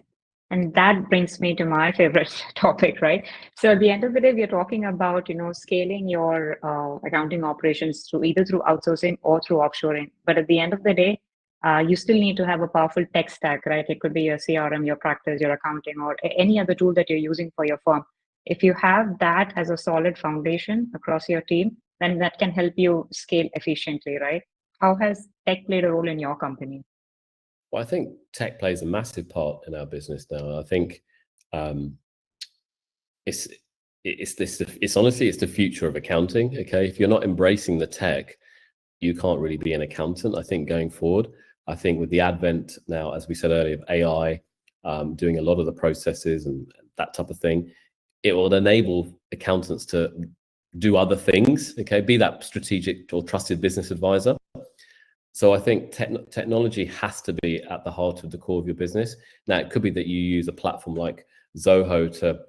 And that brings me to my favorite topic, right? So at the end of the day, we're talking about, scaling your accounting operations either through outsourcing or through offshoring. But at the end of the day, you still need to have a powerful tech stack, right? It could be your CRM, your practice, your accounting, or any other tool that you're using for your firm. If you have that as a solid foundation across your team, then that can help you scale efficiently, right? How has tech played a role in your company? Well, I think tech plays a massive part in our business now. I think it's honestly, it's the future of accounting. Okay, if you're not embracing the tech, you can't really be an accountant. I think going forward, I think with the advent now, as we said earlier, of AI doing a lot of the processes and that type of thing, it will enable accountants to do other things. Okay, be that strategic or trusted business advisor. So I think technology has to be at the heart of the core of your business. Now, it could be that you use a platform like Zoho to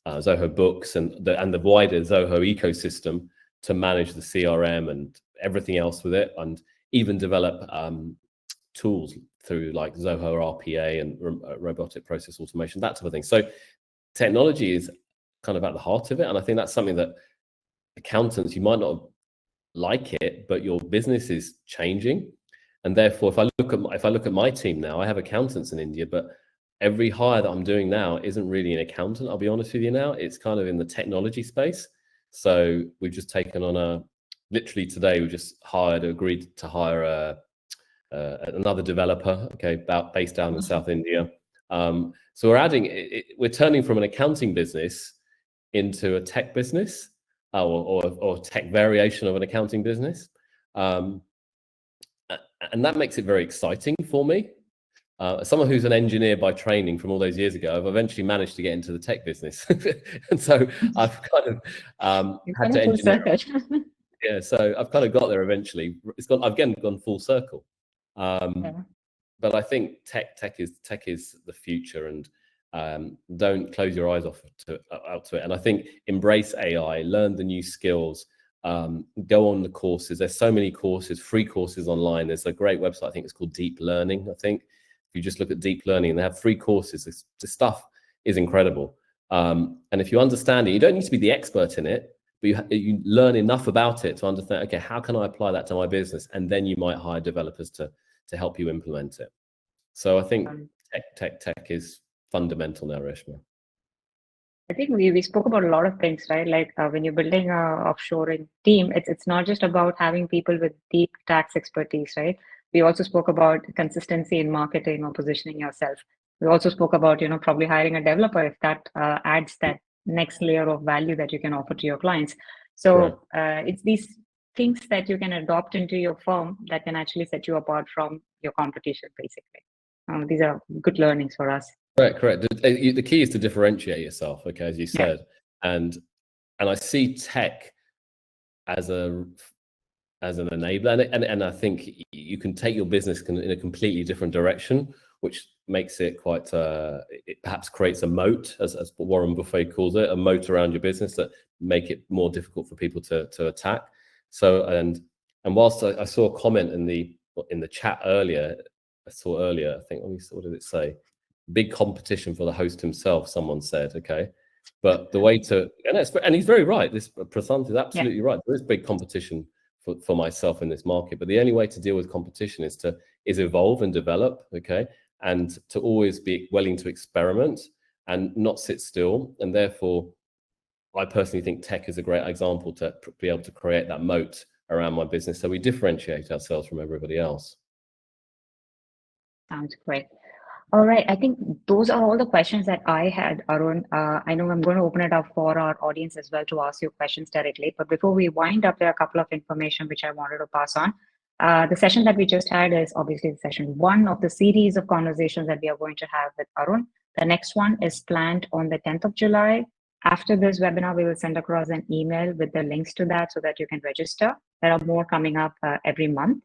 Zoho Books and the wider Zoho ecosystem to manage the CRM and everything else with it, and even develop tools through like Zoho RPA and robotic process automation, that type of thing. So technology is kind of at the heart of it, and I think that's something that accountants, you might not like it, but your business is changing, and therefore if I look at my team now, I have accountants in India, but every hire that I'm doing now isn't really an accountant, I'll be honest with you. Now it's kind of in the technology space. So we've just taken on literally today we just agreed to hire another developer, okay, based down in South India. So we're turning from an accounting business into a tech business, or tech variation of an accounting business. And that makes it very exciting for me. Someone who's an engineer by training from all those years ago, I've eventually managed to get into the tech business. And so I've kind of had to engineer. Yeah, so I've kind of got there eventually. I've again gone full circle. But I think tech is the future, and don't close your eyes out to it. And I think embrace AI, learn the new skills, go on the courses. There's so many courses, free courses online. There's a great website, I think it's called Deep Learning. I think if you just look at Deep Learning, and they have free courses. The stuff is incredible. And if you understand it, you don't need to be the expert in it, but you learn enough about it to understand, okay, how can I apply that to my business? And then you might hire developers to help you implement it. So I think tech is fundamental now, Reshma. I think we spoke about a lot of things, right? Like when you're building a offshoring team, it's not just about having people with deep tax expertise, right? We also spoke about consistency in marketing or positioning yourself. We also spoke about, probably hiring a developer if that adds that next layer of value that you can offer to your clients. So it's these things that you can adopt into your firm that can actually set you apart from your competition, basically. These are good learnings for us. Correct. The key is to differentiate yourself, okay, as you said, and I see tech as an enabler, and I think you can take your business in a completely different direction, which makes it quite. It perhaps creates a moat, as Warren Buffett calls it, a moat around your business that make it more difficult for people to attack. So and whilst I saw a comment in the chat earlier, I think, what did it say? Big competition for the host himself, someone said, okay, but the way to, and he's very right, this Prasant is absolutely right, there is big competition for myself in this market, but the only way to deal with competition is evolve and develop, okay, and to always be willing to experiment and not sit still. And therefore I personally think tech is a great example to be able to create that moat around my business, so we differentiate ourselves from everybody else. Sounds great. All right, I think those are all the questions that I had, Arun. I know I'm going to open it up for our audience as well to ask you questions directly. But before we wind up, there are a couple of information which I wanted to pass on. The session that we just had is obviously session 1 of the series of conversations that we are going to have with Arun. The next one is planned on the 10th of July. After this webinar, we will send across an email with the links to that so that you can register. There are more coming up every month.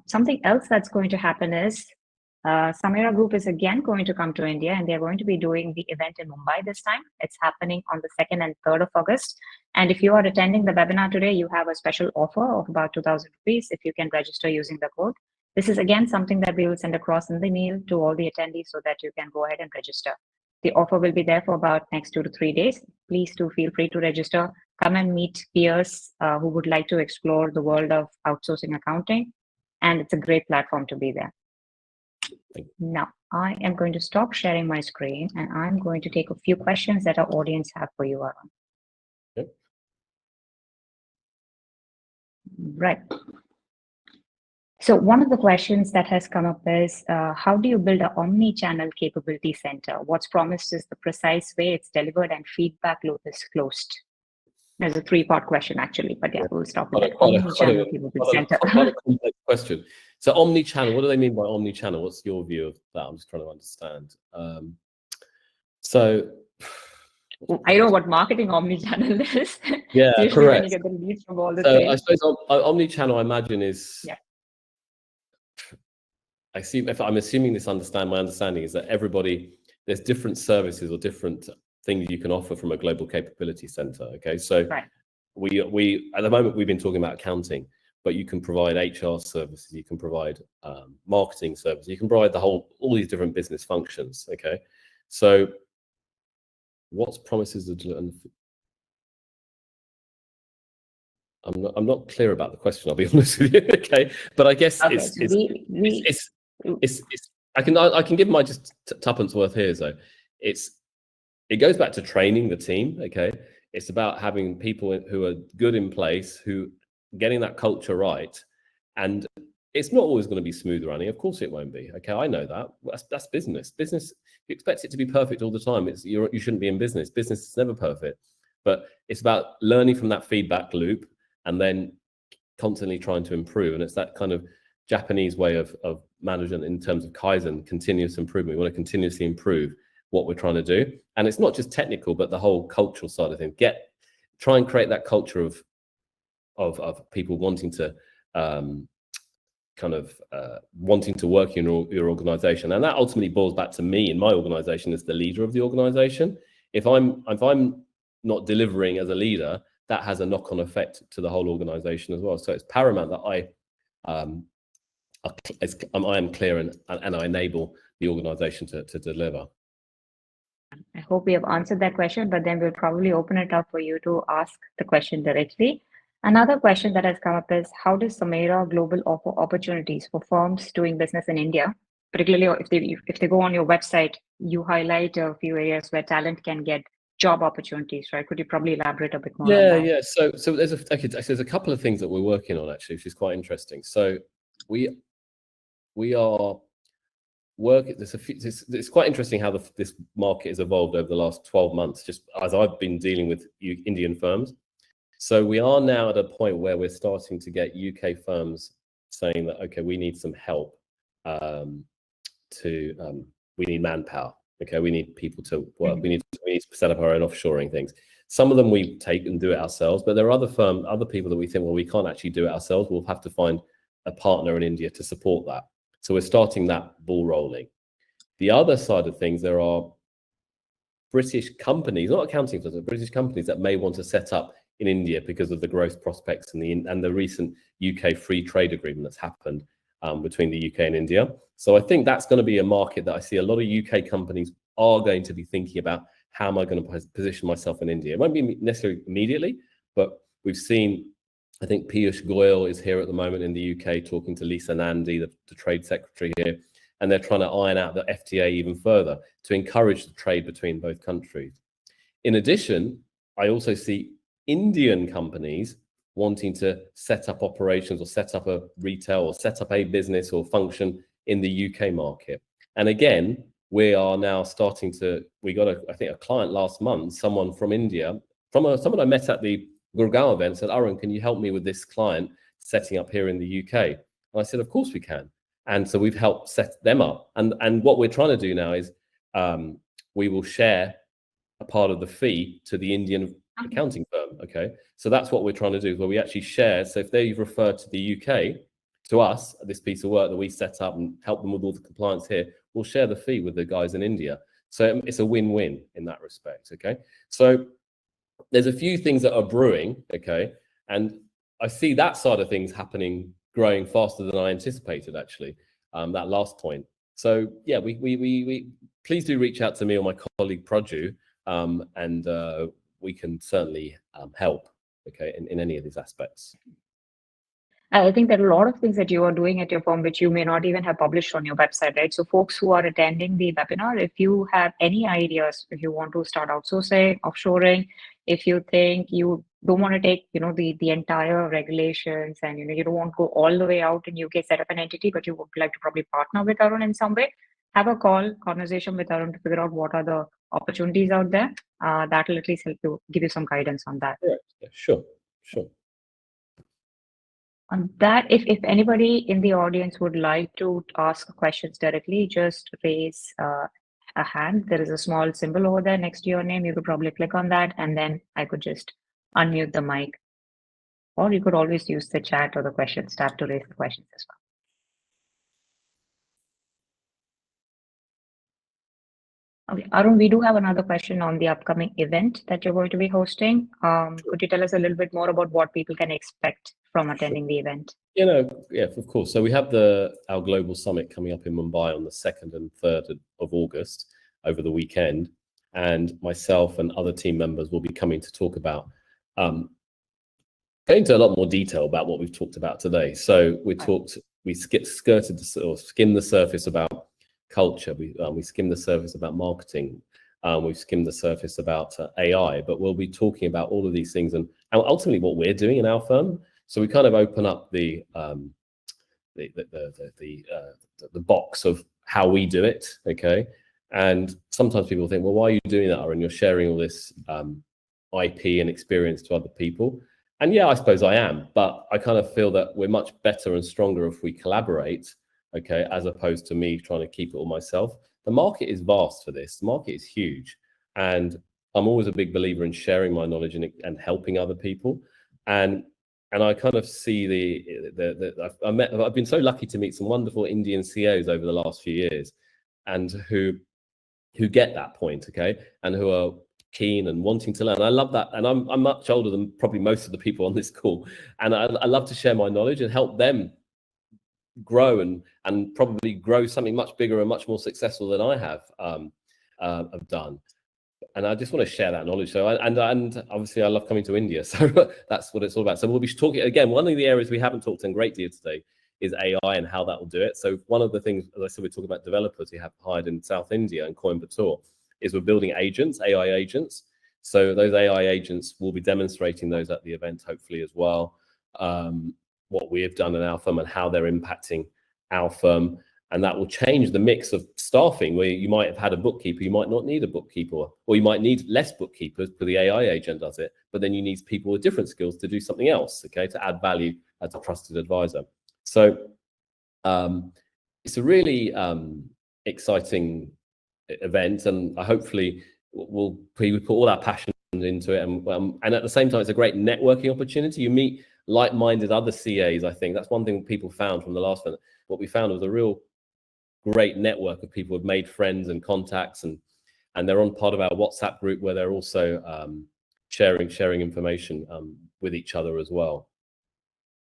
Something else that's going to happen is Samira Group is again going to come to India, and they're going to be doing the event in Mumbai this time. It's happening on the 2nd and 3rd of August. And if you are attending the webinar today, you have a special offer of about 2,000 rupees if you can register using the code. This is again something that we will send across in the mail to all the attendees so that you can go ahead and register. The offer will be there for about next 2 to 3 days. Please do feel free to register. Come and meet peers who would like to explore the world of outsourcing accounting. And it's a great platform to be there. Now, I am going to stop sharing my screen and I'm going to take a few questions that our audience have for you, Arun. Okay. Right. So one of the questions that has come up is, how do you build an omni-channel capability center? What's promised is the precise way it's delivered and feedback loop is closed. There's a 3-part question actually, but yeah, we'll stop with that. Omni-channel capability center. Quite a complex question. So omni-channel, what do they mean by omni-channel? What's your view of that? I'm just trying to understand. I know what marketing omni-channel is. Yeah, usually correct. when you get the leads from all the So I suppose omni-channel, I imagine, is. Yeah. I'm assuming my understanding is that there's different services or different things you can offer from a global capability center. Okay, so right. we at the moment we've been talking about accounting, but you can provide HR services, you can provide marketing services, you can provide all these different business functions. Okay, so what's promises I'm not clear about the question, I'll be honest with you. Okay, but I guess okay, I can give my just tuppence worth here. So it goes back to training the team. Okay, it's about having people who are good in place, who getting that culture right, and it's not always going to be smooth running. Of course, it won't be. Okay, I know that. That's business. Business, you expect it to be perfect all the time. You shouldn't be in business. Business is never perfect, but it's about learning from that feedback loop and then constantly trying to improve. And it's that kind of Japanese way of management in terms of Kaizen, continuous improvement. We want to continuously improve what we're trying to do. And it's not just technical, but the whole cultural side of things. Try and create that culture of people wanting to wanting to work in your organization. And that ultimately boils back to me in my organization as the leader of the organization. If I'm not delivering as a leader, that has a knock-on effect to the whole organization as well. So it's paramount that I am clear and I enable the organization to deliver. I hope we have answered that question, but then we'll probably open it up for you to ask the question directly. Another question that has come up is, how does Samira Global offer opportunities for firms doing business in India? Particularly if they go on your website, you highlight a few areas where talent can get job opportunities, right? Could you probably elaborate a bit more on that? Yeah. So there's a couple of things that we're working on actually, which is quite interesting. So we are working. It's quite interesting how this market has evolved over the last 12 months, just as I've been dealing with Indian firms. So we are now at a point where we're starting to get UK firms saying that, okay, we need some help. We need manpower. Okay, we need people to work. We need to set up our own offshoring things. Some of them we take and do it ourselves, but there are other people that we think, well, we can't actually do it ourselves. We'll have to find a partner in India to support that. So we're starting that ball rolling. The other side of things, there are British companies, not accounting firms, but British companies that may want to set up in India because of the growth prospects and the recent UK free trade agreement that's happened between the UK and India. So I think that's going to be a market that I see a lot of UK companies are going to be thinking about, how am I going to position myself in India? It won't be necessarily immediately, but we've seen, I think Piyush Goyal is here at the moment in the UK talking to Lisa Nandy, the trade secretary here, and they're trying to iron out the FTA even further to encourage the trade between both countries. In addition, I also see Indian companies wanting to set up operations or set up a retail or set up a business or function in the UK market. And again, we are now we got a client last month, someone from India, someone I met at the Gurgaon event said, Arun, can you help me with this client setting up here in the UK? And I said, of course we can. And so we've helped set them up. And what we're trying to do now is we will share a part of the fee to the Indian accounting firm. Okay, so that's what we're trying to do, where we actually share. So if they refer to the UK to us, this piece of work that we set up and help them with all the compliance here, we'll share the fee with the guys in India. So it's a win-win in that respect, okay? So there's a few things that are brewing, okay? And I see that side of things happening, growing faster than I anticipated, actually, that last point. So yeah, we please do reach out to me or my colleague Praju, and we can certainly help, okay, in any of these aspects. I think there are a lot of things that you are doing at your firm which you may not even have published on your website, right? So folks who are attending the webinar, if you have any ideas, if you want to start outsourcing, offshoring, if you think you don't want to take, the entire regulations and, you don't want to go all the way out in UK, set up an entity, but you would like to probably partner with Arun in some way, have a conversation with Arun to figure out what are the opportunities out there. That will at least help you, give you some guidance on that. Yeah, sure. On that, if anybody in the audience would like to ask questions directly, just raise a hand. There is a small symbol over there next to your name. You could probably click on that, and then I could just unmute the mic. Or you could always use the chat or the questions tab to raise the questions as well. Okay, Arun, we do have another question on the upcoming event that you're going to be hosting. Could you tell us a little bit more about what people can expect from attending the event? Yeah, of course. So we have our global summit coming up in Mumbai on the 2nd and 3rd of August over the weekend, and myself and other team members will be coming to talk about going into a lot more detail about what we've talked about today. So we skimmed the surface about culture. We skimmed the surface about marketing. We've skimmed the surface about AI, but we'll be talking about all of these things and ultimately what we're doing in our firm. So we kind of open up the box of how we do it, okay? And sometimes people think, well, why are you doing that, Arun? You're sharing all this IP and experience to other people. And yeah, I suppose I am, but I kind of feel that we're much better and stronger if we collaborate, okay, as opposed to me trying to keep it all myself. The market is vast for this. The market is huge. And I'm always a big believer in sharing my knowledge and helping other people. And I kind of see I've been so lucky to meet some wonderful Indian CEOs over the last few years, and who get that point, okay, and who are keen and wanting to learn. I love that, and I'm much older than probably most of the people on this call, and I love to share my knowledge and help them grow and probably grow something much bigger and much more successful than I have done. And I just want to share that knowledge. So, and obviously I love coming to India. So that's what it's all about. So we'll be talking, again, one of the areas we haven't talked in great deal today is AI and how that will do it. So one of the things, as I said, we're talking about developers we have hired in South India and Coimbatore, is we're building agents, AI agents. So those AI agents, will be demonstrating those at the event, hopefully as well, what we have done in our firm and how they're impacting our firm. And that will change the mix of staffing, where you might have had a bookkeeper, you might not need a bookkeeper, or you might need less bookkeepers because the AI agent does it, but then you need people with different skills to do something else, okay, to add value as a trusted advisor. So it's a really exciting event, and hopefully we put all our passion into it, and at the same time, it's a great networking opportunity. You meet like-minded other CAs. I think that's one thing people found from the last one. What we found was a real great network of people who've made friends and contacts, and they're on part of our WhatsApp group where they're also sharing information with each other as well.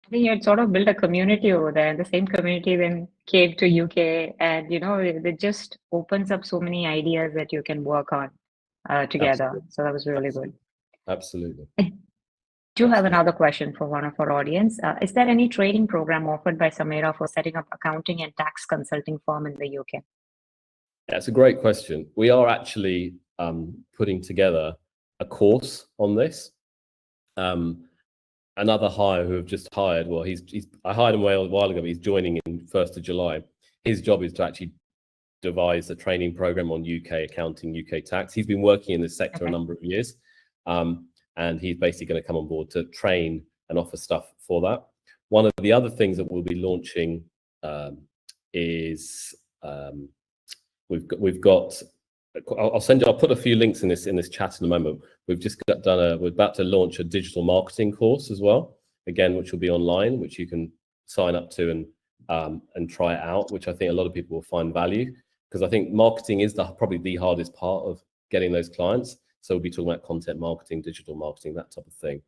I think you had sort of built a community over there, and the same community then came to UK, and it just opens up so many ideas that you can work on together. Absolutely. So that was really good. Absolutely. Do have another question for one of our audience. Is there any training program offered by Samira for setting up accounting and tax consulting firm in the UK? That's a great question. We are actually putting together a course on this. Another hire who have just hired, well, I hired him a while ago, but he's joining in 1st of July. His job is to actually devise a training program on UK accounting, UK tax. He's been working in this sector a number of years. And he's basically going to come on board to train and offer stuff for that. One of the other things that we'll be launching is we've got. I'll put a few links in this chat in a moment. We've just we're about to launch a digital marketing course as well, again, which will be online, which you can sign up to and try it out, which I think a lot of people will find value, because I think marketing is probably the hardest part of getting those clients. So we'll be talking about content marketing, digital marketing, that type of thing.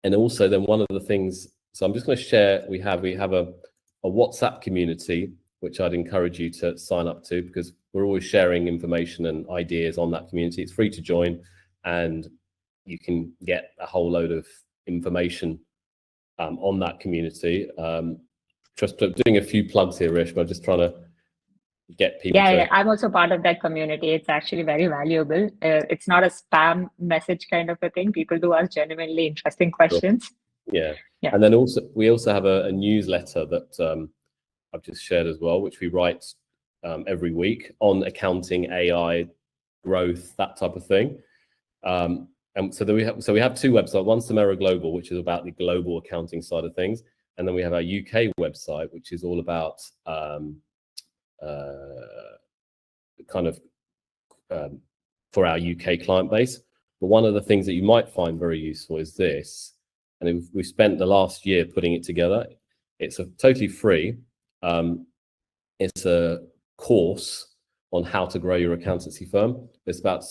And also then one of the things, so I'm just going to share, we have a WhatsApp community, which I'd encourage you to sign up to, because we're always sharing information and ideas on that community. It's free to join, and you can get a whole load of information on that community. Just doing a few plugs here, Rish, but I'm just trying to get people yeah, I'm also part of that community. It's actually very valuable. It's not a spam message kind of a thing. People do ask genuinely interesting questions. Yeah. And then we also have a newsletter that I've just shared as well, which we write every week on accounting, AI, growth, that type of thing. And so we have two websites. One's Samera Global, which is about the global accounting side of things, and then we have our UK website, which is all about for our UK client base. But one of the things that you might find very useful is this, and we've spent the last year putting it together. It's totally free. It's a course on how to grow your accountancy firm. There's about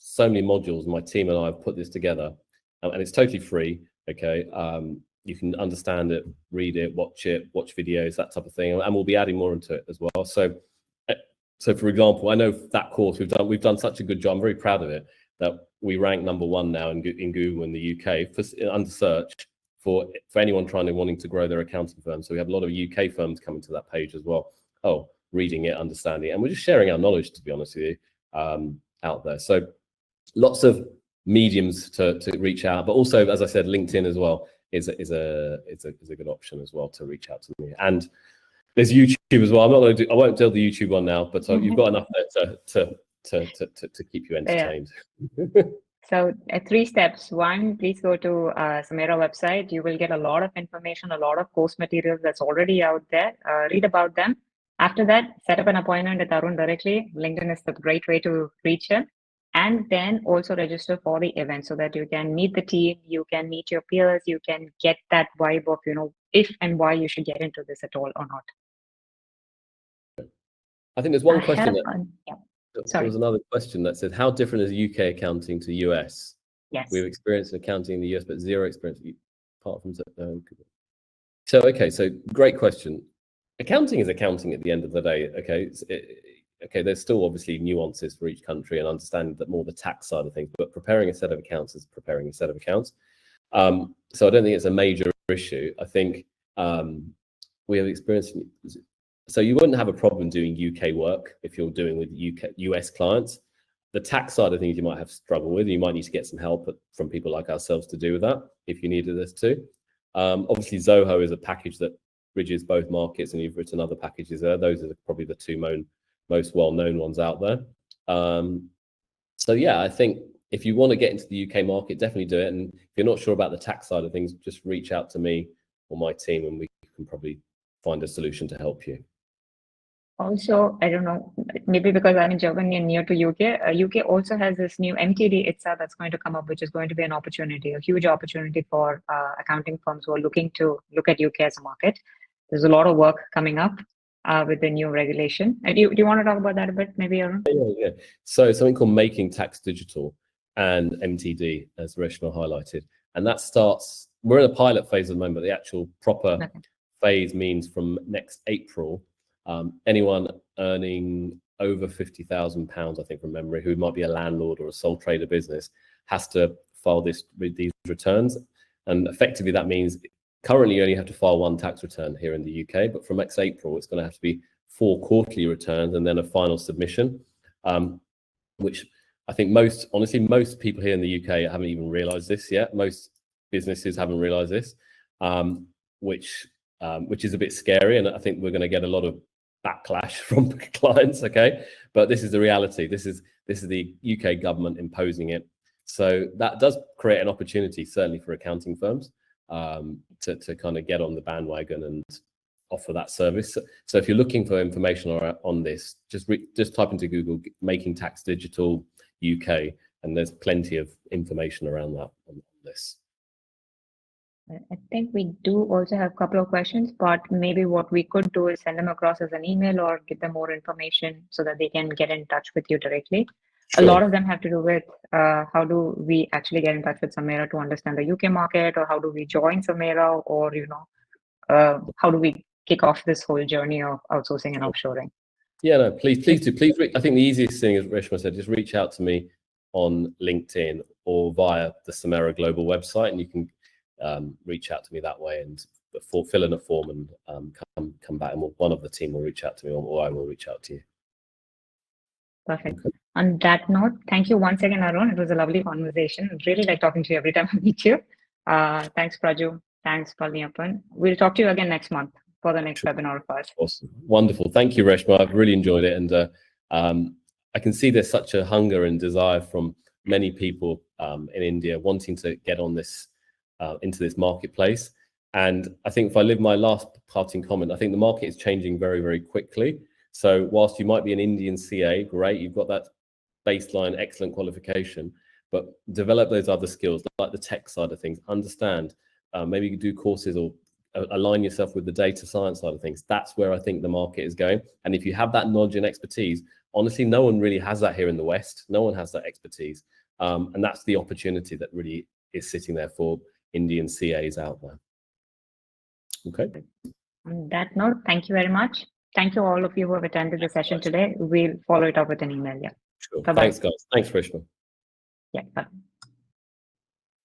so many modules. My team and I have put this together, and it's totally free. Okay, you can understand it, read it, watch videos, that type of thing, and we'll be adding more into it as well. So for example, I know that course we've done such a good job. I'm very proud of it, that we rank #1 now in Google in the UK under search for anyone wanting to grow their accounting firm. So we have a lot of UK firms coming to that page as well. Reading it, understanding it, and we're just sharing our knowledge, to be honest with you, out there. So lots of mediums to reach out, but also, as I said, LinkedIn as well is a good option as well to reach out to me. And there's YouTube as well. I won't do the YouTube one now, but you've got enough there to keep you entertained. Yeah. So 3 steps. 1, please go to Samera website. You will get a lot of information, a lot of course materials that's already out there. Read about them. After that, set up an appointment with Arun directly. LinkedIn is the great way to reach him. And then also register for the event so that you can meet the team, you can meet your peers, you can get that vibe of, if and why you should get into this at all or not. I think there's one question. Sorry. There was another question that said, how different is UK accounting to US? Yes. We have experience in accounting in the US, but zero experience apart from. So great question. Accounting is accounting at the end of the day. Okay, there's still obviously nuances for each country and understanding that more the tax side of things, but preparing a set of accounts is preparing a set of accounts. So I don't think it's a major issue. I think we have experience. So you wouldn't have a problem doing UK work if you're doing with US clients. The tax side of things you might have struggle with. You might need to get some help from people like ourselves to do with that if you needed us to. Obviously, Zoho is a package that bridges both markets, and you've written other packages there. Those are probably the two most well-known ones out there. So yeah, I think if you want to get into the UK market, definitely do it. And if you're not sure about the tax side of things, just reach out to me or my team, and we can probably find a solution to help you. Also, I don't know, maybe because I'm in Germany and near to UK, UK also has this new MTD ITSA that's going to come up, which is going to be an opportunity, a huge opportunity for accounting firms who are looking to look at UK as a market. There's a lot of work coming up with the new regulation. And do you want to talk about that a bit, maybe, Arun? Yeah. So something called Making Tax Digital and MTD, as Reshma highlighted. And that starts, we're in a pilot phase at the moment, but the actual proper phase means from next April, anyone earning over £50,000, I think from memory, who might be a landlord or a sole trader business, has to file these returns. And effectively that means currently you only have to file 1 tax return here in the UK, but from next April, it's going to have to be 4 quarterly returns and then a final submission, which I think most people here in the UK haven't even realized this yet. Most businesses haven't realized this, which is a bit scary. And I think we're going to get a lot of backlash from clients. Okay. But this is the reality. This is the UK government imposing it. So that does create an opportunity, certainly for accounting firms, to kind of get on the bandwagon and offer that service. So if you're looking for information on this, just type into Google Making Tax Digital UK, and there's plenty of information around that on this. I think we do also have a couple of questions, but maybe what we could do is send them across as an email or give them more information so that they can get in touch with you directly. A lot of them have to do with how do we actually get in touch with Samira to understand the UK market, or how do we join Samira, or how do we kick off this whole journey of outsourcing and offshoring? Yeah, no, please do. I think the easiest thing, as Reshma said, just reach out to me on LinkedIn or via the Samira Global website, and you can reach out to me that way and fill in a form and come back, and one of the team will reach out to me, or I will reach out to you. Perfect. Okay. On that note, thank you once again, Arun. It was a lovely conversation. Really like talking to you every time I meet you. Thanks, Praju. Thanks, Palniappan. We'll talk to you again next month for the next webinar of ours. Awesome. Wonderful. Thank you, Reshma. I've really enjoyed it. And I can see there's such a hunger and desire from many people in India wanting to get on this, into this marketplace. And I think if I leave my last parting comment, I think the market is changing very, very quickly. So whilst you might be an Indian CA, great, you've got that baseline, excellent qualification, but develop those other skills, like the tech side of things, understand, maybe you do courses or align yourself with the data science side of things. That's where I think the market is going. And if you have that knowledge and expertise, honestly, no one really has that here in the West. No one has that expertise. And that's the opportunity that really is sitting there for Indian CAs out there. Okay. On that note, thank you very much. Thank you all of you who have attended the session today. We'll follow it up with an email. Yeah. Sure. Thanks, guys. Thanks, Reshma. Yeah. Bye.